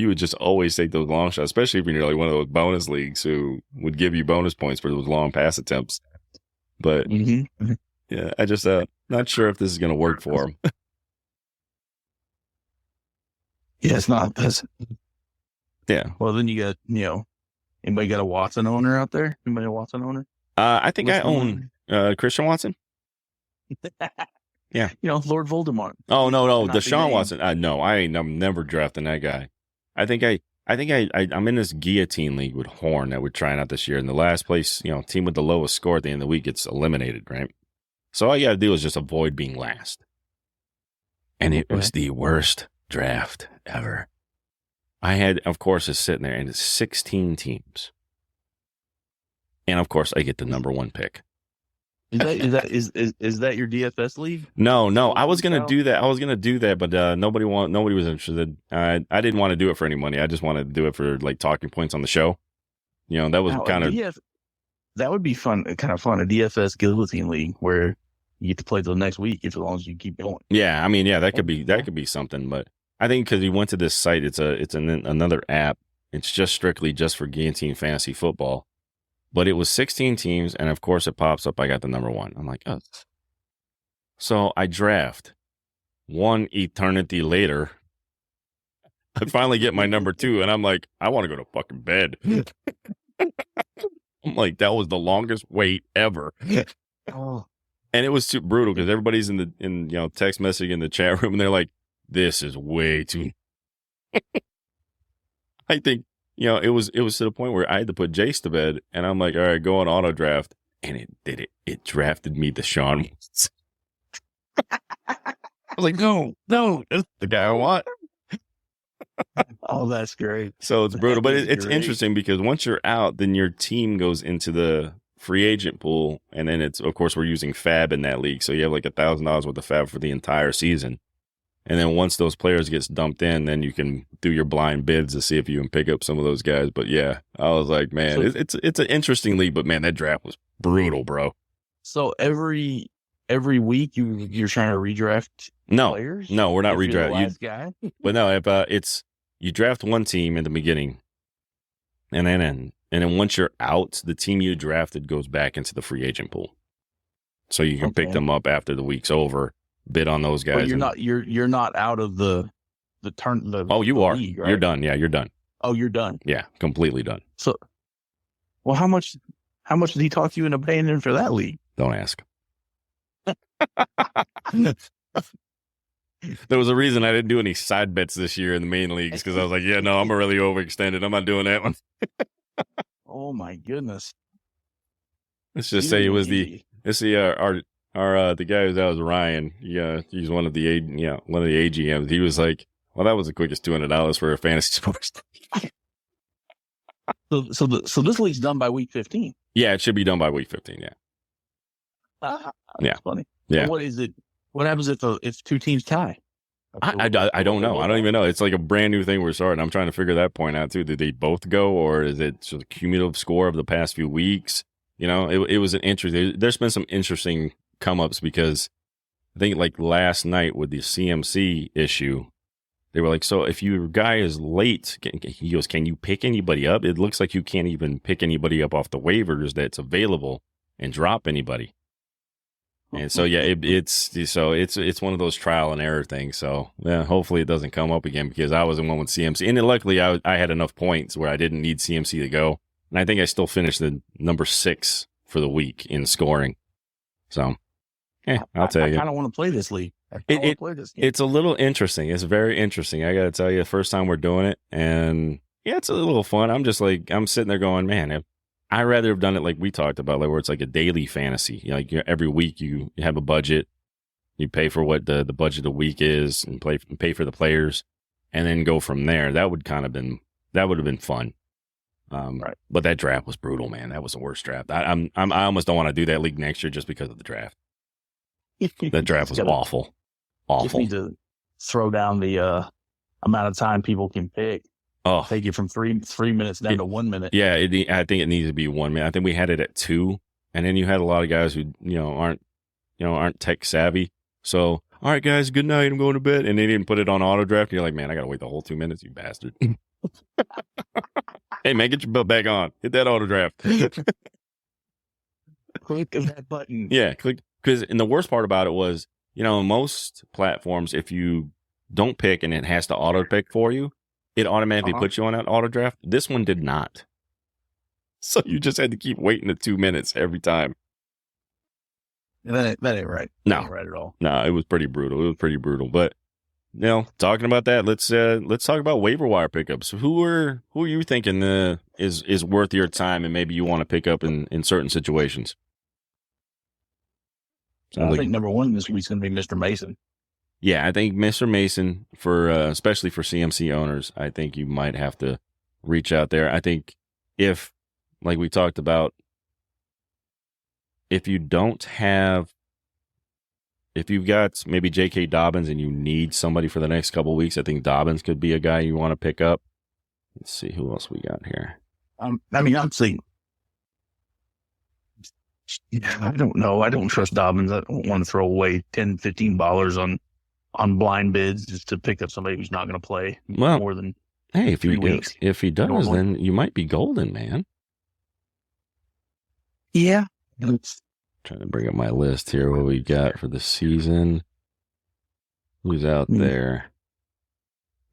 would just always take those long shots, especially if you're like one of those bonus leagues who would give you bonus points for those long pass attempts. But yeah, I just not sure if this is going to work for him. Yeah, it's not. Yeah. Well, then you got, anybody got a Watson owner out there? Anybody a Watson owner? I think I own Christian Watson. Yeah. Lord Voldemort. Oh, no. Deshaun Watson. No, I'm never drafting that guy. I think I'm in this guillotine league with Horn that we're trying out this year. And the last place, team with the lowest score at the end of the week gets eliminated, right? So all you got to do is just avoid being last. And it was the worst draft ever. I had, of course, it's sitting there, and it's 16 teams. And, of course, I get the number one pick. Is that your DFS league? No. I was gonna do that. But nobody was interested. I didn't want to do it for any money. I just wanted to do it for like talking points on the show. That was kind of that would be fun. Kind of fun. A DFS guillotine league where you get to play till next week as long as you keep going. Yeah, I mean, yeah, that could be something. But I think because we went to this site, it's another app. It's just strictly just for guillotine fantasy football. But it was 16 teams, and of course it pops up. I got the number one. I'm like, oh. So I draft. One eternity later, I finally get my number two, and I'm like, I want to go to fucking bed. I'm like, that was the longest wait ever. Oh. And it was too brutal because everybody's in text messaging in the chat room, and they're like, this is way too. I think. It was to the point where I had to put Jace to bed, and I'm like, all right, go on auto draft, and it did it. It drafted me the Shaun. I was like, no, that's the guy I want. Oh, that's great. So it's brutal, but it's interesting because once you're out, then your team goes into the free agent pool, and then it's, of course, we're using Fab in that league, so you have like $1,000 worth of Fab for the entire season. And then once those players gets dumped in, then you can do your blind bids to see if you can pick up some of those guys. But yeah, I was like, man, it's an interesting league, but man, that draft was brutal, bro. So every week you're trying to redraft players? No, we're not redraft. Guy? But no, if you draft one team in the beginning, and then once you're out, the team you drafted goes back into the free agent pool, so you can pick them up after the week's over. Bid on those guys. But you're not out of the turn. You are. League, right? You're done. Yeah, you're done. Oh, you're done. Yeah, completely done. So, well, how much did he talk to you in abandon for that league? Don't ask. There was a reason I didn't do any side bets this year in the main leagues because I was like, yeah, no, I'm already overextended. I'm not doing that one. Oh my goodness. Let's just say it was the guy who's out was Ryan. Yeah, he's one of the AGMs. He was like, well, that was the quickest $200 for a fantasy sports. So this league's done by week 15. Yeah, it should be done by week 15. Yeah. That's funny. Yeah. So what is it? What happens if two teams tie? I don't know. I don't even know. It's like a brand new thing we're starting. I'm trying to figure that point out too. Did they both go, or is it just a cumulative score of the past few weeks? It was an interesting. There's been some interesting come ups because I think like last night with the CMC issue, they were like, so if your guy is late, he goes, can you pick anybody up? It looks like you can't even pick anybody up off the waivers that's available and drop anybody. And so, yeah, it's one of those trial and error things. So, yeah, hopefully it doesn't come up again because I was the one with CMC. And then luckily I had enough points where I didn't need CMC to go. And I think I still finished the number 6 for the week in scoring. So, I'll tell you. I kind of want to play this league. It's a little interesting. It's very interesting. I got to tell you, the first time we're doing it. And, yeah, it's a little fun. I'm just like, I'm sitting there going, man, I'd rather have done it like we talked about, like where it's like a daily fantasy. Like every week you have a budget, you pay for what the budget of the week is, and pay for the players, and then go from there. That would have been fun. Right. But that draft was brutal, man. That was the worst draft. I almost don't want to do that league next year just because of the draft. That draft was awful. Just need to throw down the amount of time people can pick. Oh, take it from 3 minutes down to 1 minute. Yeah, I think it needs to be 1 minute. I think we had it at 2, and then you had a lot of guys who aren't tech savvy. So, all right, guys, good night. I'm going to bed, and they didn't put it on auto draft. You're like, man, I gotta wait the whole 2 minutes, you bastard. Hey, man, get your belt back on. Hit that auto draft. Click that button. Yeah, click. And the worst part about it was, most platforms, if you don't pick and it has to auto pick for you, it automatically puts you on that auto draft. This one did not. So you just had to keep waiting the 2 minutes every time. That ain't right. No. That ain't right at all. No, it was pretty brutal. But, talking about that, let's talk about waiver wire pickups. Who are you thinking is worth your time and maybe you want to pick up in certain situations? I think number one this week's going to be Mr. Mason. Yeah, I think Mr. Mason, for especially for CMC owners, I think you might have to reach out there. I think if, like we talked about, if you've got maybe J.K. Dobbins and you need somebody for the next couple of weeks, I think Dobbins could be a guy you want to pick up. Let's see who else we got here. I'm seeing. I don't know. I don't trust Dobbins. I don't want to throw away $10, $15 on blind bids just to pick up somebody who's not going to play more than if 3 weeks. If he does, normally. Then you might be golden, man. Yeah. Trying to bring up my list here. What we got for the season? Who's out there?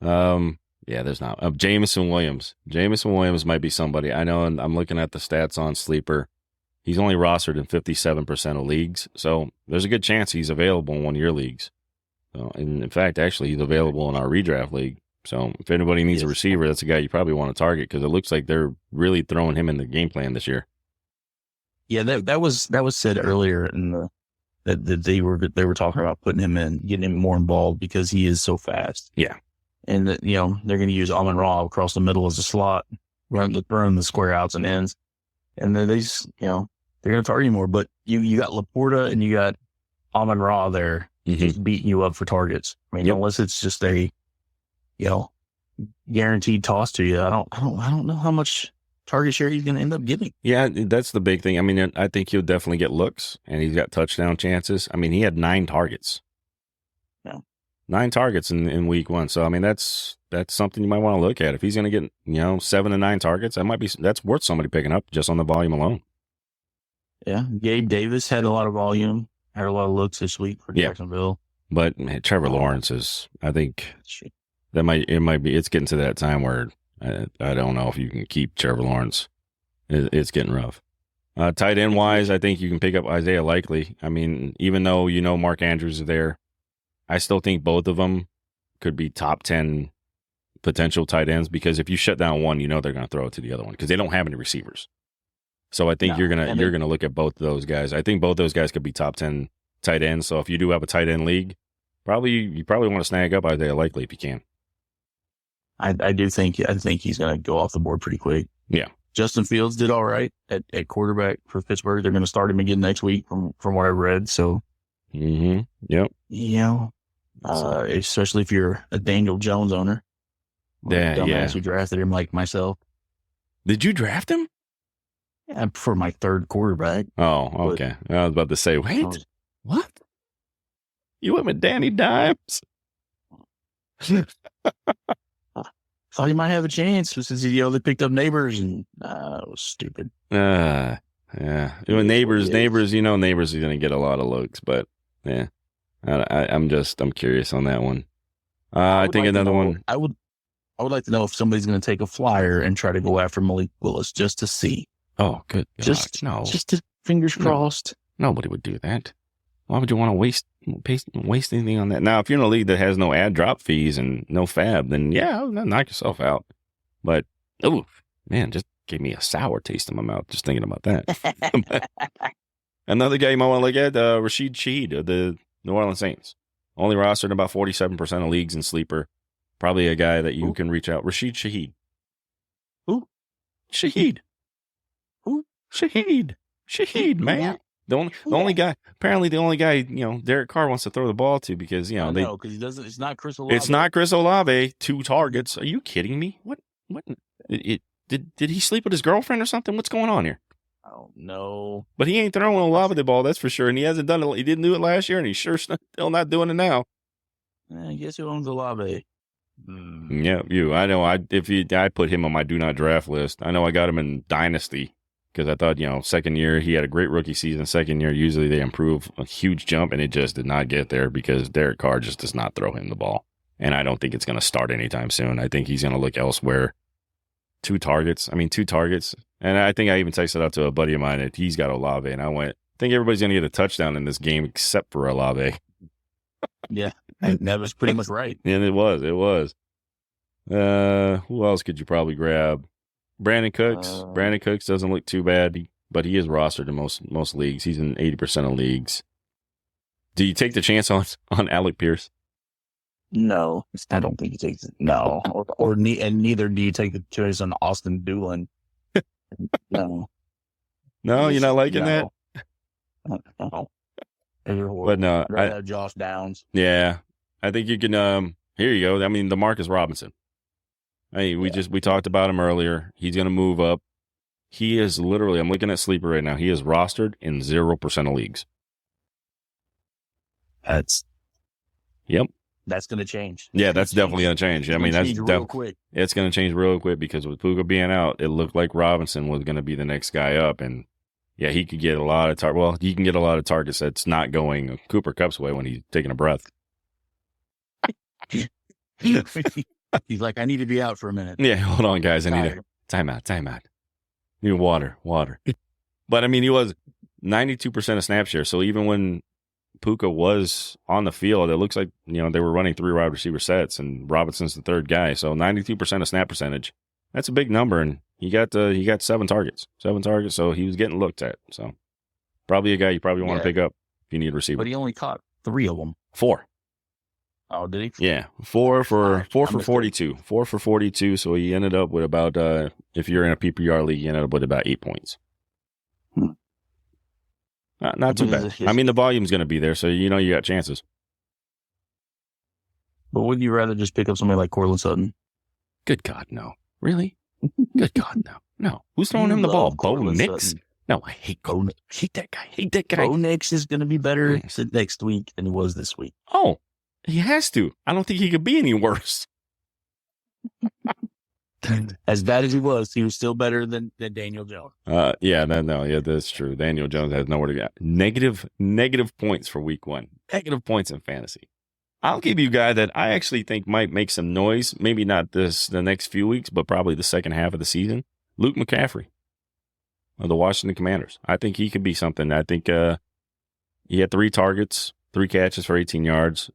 Yeah, there's not. Jameson Williams. Jameson Williams might be somebody. I know, and I'm looking at the stats on Sleeper. He's only rostered in 57% of leagues, so there's a good chance he's available in one of your leagues. So, and in fact, actually, he's available in our redraft league. So if anybody needs a receiver, that's a guy you probably want to target because it looks like they're really throwing him in the game plan this year. Yeah, that was said earlier in that they were talking about putting him in, getting him more involved because he is so fast. Yeah, and that they're going to use Amon-Ra across the middle as a slot, run the square outs and ends, and then they just they're going to target you more. But you got Laporta and you got Amon-Ra there just beating you up for targets. I mean, unless it's just a guaranteed toss to you, I don't know how much target share he's going to end up getting. Yeah, that's the big thing. I mean, I think he'll definitely get looks, and he's got touchdown chances. I mean, he had 9 targets. Yeah. 9 targets in week 1. So, I mean, that's something you might want to look at. If he's going to get, 7 to 9 targets, that's worth somebody picking up just on the volume alone. Yeah. Gabe Davis had a lot of volume, had a lot of looks this week for Jacksonville. But Trevor Lawrence is, I think it's getting to that time where I don't know if you can keep Trevor Lawrence. It's getting rough. Tight end wise, I think you can pick up Isaiah Likely. I mean, even though Mark Andrews is there, I still think both of them could be top 10 potential tight ends because if you shut down one, they're going to throw it to the other one because they don't have any receivers. So I think you're gonna look at both of those guys. I think both those guys could be top 10 tight ends. So if you do have a tight end league, you probably want to snag up Isaiah Likely if you can. I think he's going to go off the board pretty quick. Yeah. Justin Fields did all right at quarterback for Pittsburgh. They're going to start him again next week from what I read. So, yep. Especially if you're a Daniel Jones owner. Dumbass who drafted him like myself. Did you draft him? Yeah, for my third quarterback. Oh, okay. I was about to say, wait, what? You went with Danny Dimes? Thought he might have a chance since they picked up Neighbors and it was stupid. Yeah. Neighbors, Neighbors is going to get a lot of looks, but yeah, I'm curious on that one. I think another one. I would like to know if somebody's going to take a flyer and try to go after Malik Willis just to see. Oh, good. Just to fingers crossed. Nobody would do that. Why would you want to waste anything on that? Now, if you're in a league that has no ad drop fees and no fab, then knock yourself out. But, just gave me a sour taste in my mouth just thinking about that. Another guy you might want to look at, Rashid Shaheed of the New Orleans Saints. Only rostered in about 47% of leagues in Sleeper. Probably a guy that you can reach out. Rashid Shaheed. Who? Shaheed. Who? Shaheed, man. The only guy, apparently the only guy, Derek Carr wants to throw the ball to because, because he doesn't. It's not Chris Olave. It's not Chris Olave. 2 targets. Are you kidding me? What? Did he sleep with his girlfriend or something? What's going on here? Oh no! But he ain't throwing Olave the ball, that's for sure. And he hasn't done it. He didn't do it last year, and he's sure still not doing it now. Guess who owns Olave? Yeah, you. I know. I put him on my do not draft list. I know I got him in Dynasty because I thought, second year he had a great rookie season. Second year, usually they improve a huge jump, and it just did not get there because Derek Carr just does not throw him the ball. And I don't think it's going to start anytime soon. I think he's going to look elsewhere. 2 targets. And I think I even texted out to a buddy of mine that he's got Olave, and I went, I think everybody's going to get a touchdown in this game except for Olave. Yeah, that was pretty much right. And it was. Who else could you probably grab? Brandon Cooks. Brandon Cooks doesn't look too bad, but he is rostered in most leagues. He's in 80% of leagues. Do you take the chance on Alec Pierce? No, I don't think he takes it. No, and neither do you take the choice on Austin Doolin. No, you're not liking that. No, but no, I'd rather have Josh Downs. Yeah, I think you can. Here you go. I mean, DeMarcus Robinson. Hey, we talked about him earlier. He's going to move up. He is literally. I'm looking at Sleeper right now. He is rostered in 0% of leagues. Yep. That's going to change. Yeah, that's definitely going to change. I mean, that's real quick. It's going to change real quick because with Puka being out, it looked like Robinson was going to be the next guy up, and yeah, he could get a lot of targets. Well, he can get a lot of targets that's not going Cooper Kupp's way when he's taking a breath. He's like, I need to be out for a minute. Yeah, hold on, guys. I need a timeout. Need water. But I mean, he was 92% of snap share. So even when Puka was on the field, it looks like, they were running 3 wide receiver sets and Robinson's the third guy. So 92% of snap percentage. That's a big number. And he got 7 targets. So he was getting looked at. So probably a guy you probably want to pick up if you need a receiver. But he only caught 3 of them. 4. Oh, did he? Yeah. 4 for 42. 4 for 42. So he ended up with about, if you're in a PPR league, you ended up with about 8 points. Not too bad. I mean, the volume's going to be there, so you got chances. But would you rather just pick up somebody like Courtland Sutton? Good God, no. Really? Good God, no. No. Who's throwing him the ball? Bo Nix? Sutton. No, I hate that guy. Bo Nix is going to be better next week than he was this week. Oh, he has to. I don't think he could be any worse. As bad as he was still better than Daniel Jones. Yeah, that's true. Daniel Jones has nowhere to go. Negative points for week 1. Negative points in fantasy. I'll give you a guy that I actually think might make some noise. Maybe not the next few weeks, but probably the second half of the season. Luke McCaffrey of the Washington Commanders. I think he could be something. I think he had 3 targets, 3 catches for 18 yards.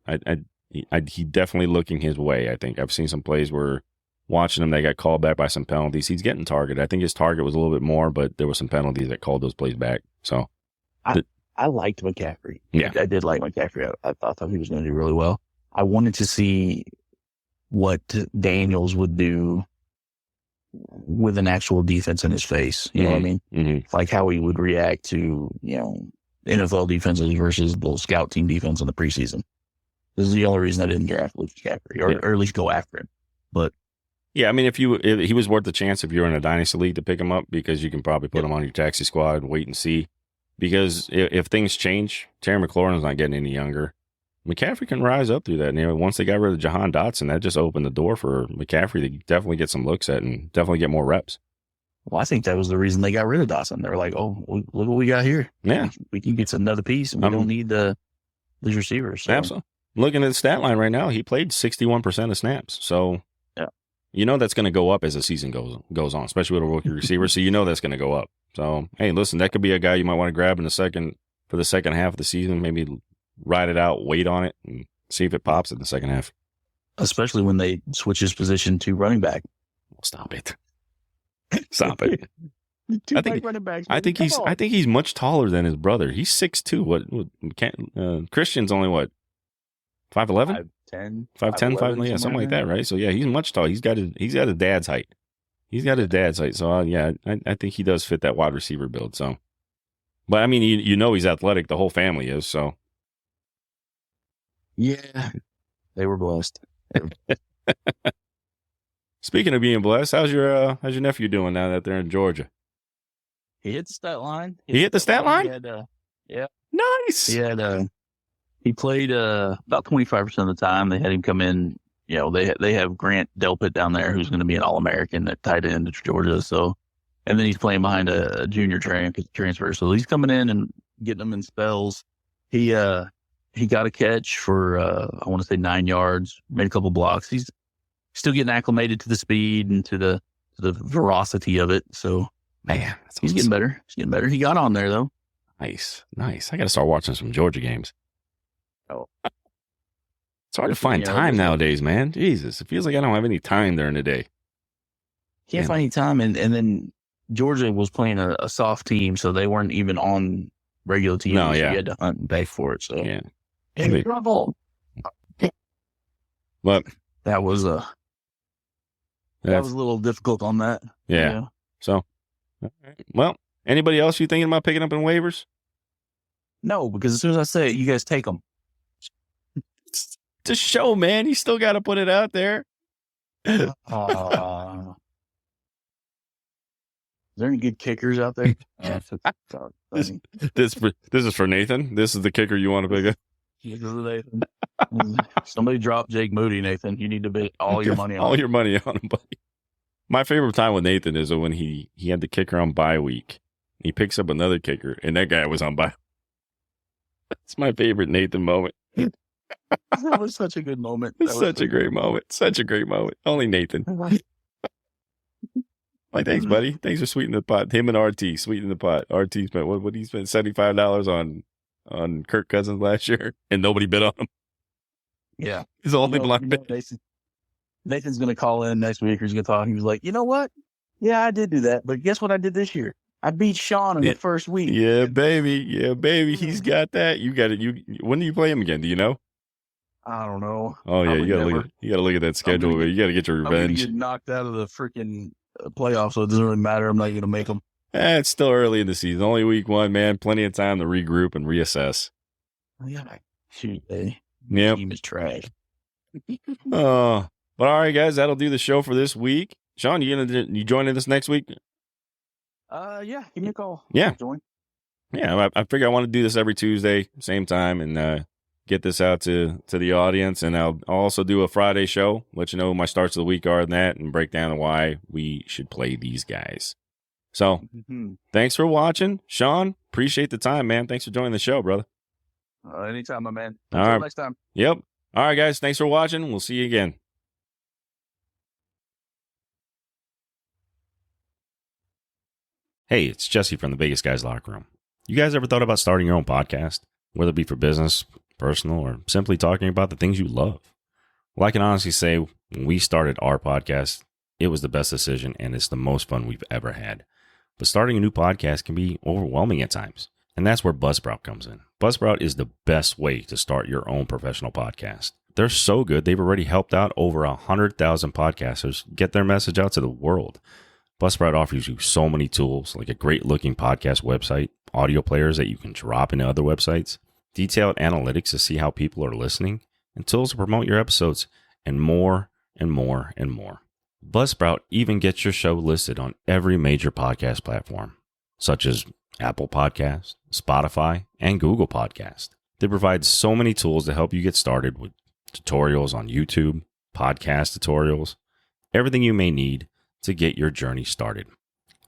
He definitely looking his way. I think I've seen some plays where watching him, they got called back by some penalties. He's getting targeted. I think his target was a little bit more, but there were some penalties that called those plays back. So I liked McCaffrey. Yeah. I did like McCaffrey. I thought he was going to do really well. I wanted to see what Daniels would do with an actual defense in his face. You know what I mean? Mm-hmm. Like how he would react to, NFL defenses versus the scout team defense in the preseason. This is the only reason I didn't draft Luke McCaffrey, or at least go after him. But yeah, I mean, if he was worth the chance if you're in a dynasty league to pick him up, because you can probably put him on your taxi squad and wait and see. Because if things change, Terry McLaurin's not getting any younger. McCaffrey can rise up through that. And once they got rid of Jahan Dotson, that just opened the door for McCaffrey to definitely get some looks at and definitely get more reps. Well, I think that was the reason they got rid of Dotson. They were like, "Oh, look what we got here. Yeah, we can get another piece, and we don't need these receivers." So. Absolutely. Looking at the stat line right now, he played 61% of snaps. So, that's going to go up as the season goes on, especially with a rookie receiver. So that's going to go up. So, hey, listen, that could be a guy you might want to grab for the second half of the season. Maybe ride it out, wait on it, and see if it pops in the second half. Especially when they switch his position to running back. Stop it. Stop it. I think he's much taller than his brother. He's 6'2". What Christian's only what? 5'11"? 5'10", 5'11", yeah, something like that, right? So yeah, he's much taller. He's got his dad's height. So yeah, I think he does fit that wide receiver build. So But I mean, you know he's athletic. The whole family is. So Yeah, they were blessed. speaking of being blessed, how's your nephew doing now that they're in Georgia? He hit the stat line. He hit the stat line? He had, yeah. Nice. He had he played about 25% of the time. They had him come in. You know, they have Grant Delpit down there who's going to be an All-American at tight end at Georgia. So, and then he's playing behind a junior transfer. So he's coming in and getting them in spells. He got a catch for I want to say 9 yards, made a couple blocks. He's still getting acclimated to the speed and to the veracity of it. So Man, he's getting better. He's getting better. He got on there though. Nice. I got to start watching some Georgia games. Oh, it's hard to find time nowadays, man. Jesus, it feels like I don't have any time during the day. Can't find any time, and then Georgia was playing a soft team, so they weren't even on regular TV. No, so yeah. you had to hunt and beg for it. So Yeah. in trouble. But That was a little difficult on that. Yeah. So, well, anybody else you thinking about picking up in waivers? No, because as soon as I say it, you guys take them. It's a show, man. You still got to put it out there. Is there any good kickers out there? This is for Nathan. This is the kicker you want to pick up. Nathan. Somebody drop Jake Moody, Nathan. You need to bet all your money on all him. your money on him, buddy. My favorite time with Nathan is when he had the kicker on bye week. He picks up another kicker, and that guy was on bye. That's my favorite Nathan moment. That was such a good moment. It's such a great moment. Such a great moment. Only Nathan. Like, thanks, buddy. Thanks for sweetening the pot. Him and RT sweetening the pot. RT spent what he spent $75 on Kirk Cousins last year, and nobody bid on him. Yeah, He's only blind bid. Nathan's going to call in next week, or he's going to talk. He was like, you know what? Yeah, I did do that, but guess what I did this year? I beat Shaun in the first week. Yeah, baby. Yeah, baby. He's got that. You got it. When do you play him again? Do you know? I don't know. Oh yeah, you got to look at that schedule. You got to get your revenge. I'm get knocked out of the freaking playoffs, so it doesn't really matter. I'm not going to make them. It's still early in the season. Only week 1, man. Plenty of time to regroup and reassess. Yeah, shoot, Team is trash. But all right, guys, that'll do the show for this week. Shaun, you joining us next week? Yeah, give me a call. Yeah, join. Yeah, I figure I want to do this every Tuesday, same time, and get this out to the audience. And I'll also do a Friday show, let you know who my starts of the week are and that, and break down why we should play these guys. So, Thanks for watching, Shaun. Appreciate the time, man. Thanks for joining the show, brother. Anytime, my man. Until next time. Yep. All right, guys. Thanks for watching. We'll see you again. Hey, it's Jesse from the Vegas Guys Locker Room. You guys ever thought about starting your own podcast? Whether it be for business, personal, or simply talking about the things you love? Well, I can honestly say when we started our podcast, it was the best decision and it's the most fun we've ever had. But starting a new podcast can be overwhelming at times. And that's where Buzzsprout comes in. Buzzsprout is the best way to start your own professional podcast. They're so good, they've already helped out over 100,000 podcasters get their message out to the world. Buzzsprout offers you so many tools, like a great-looking podcast website, audio players that you can drop into other websites, detailed analytics to see how people are listening, and tools to promote your episodes, and more and more and more. Buzzsprout even gets your show listed on every major podcast platform, such as Apple Podcasts, Spotify, and Google Podcasts. They provide so many tools to help you get started with tutorials on YouTube, podcast tutorials, everything you may need to get your journey started.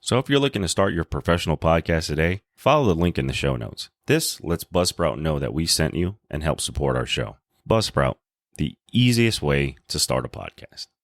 So if you're looking to start your professional podcast today, follow the link in the show notes. This lets Buzzsprout know that we sent you and help support our show. Buzzsprout, the easiest way to start a podcast.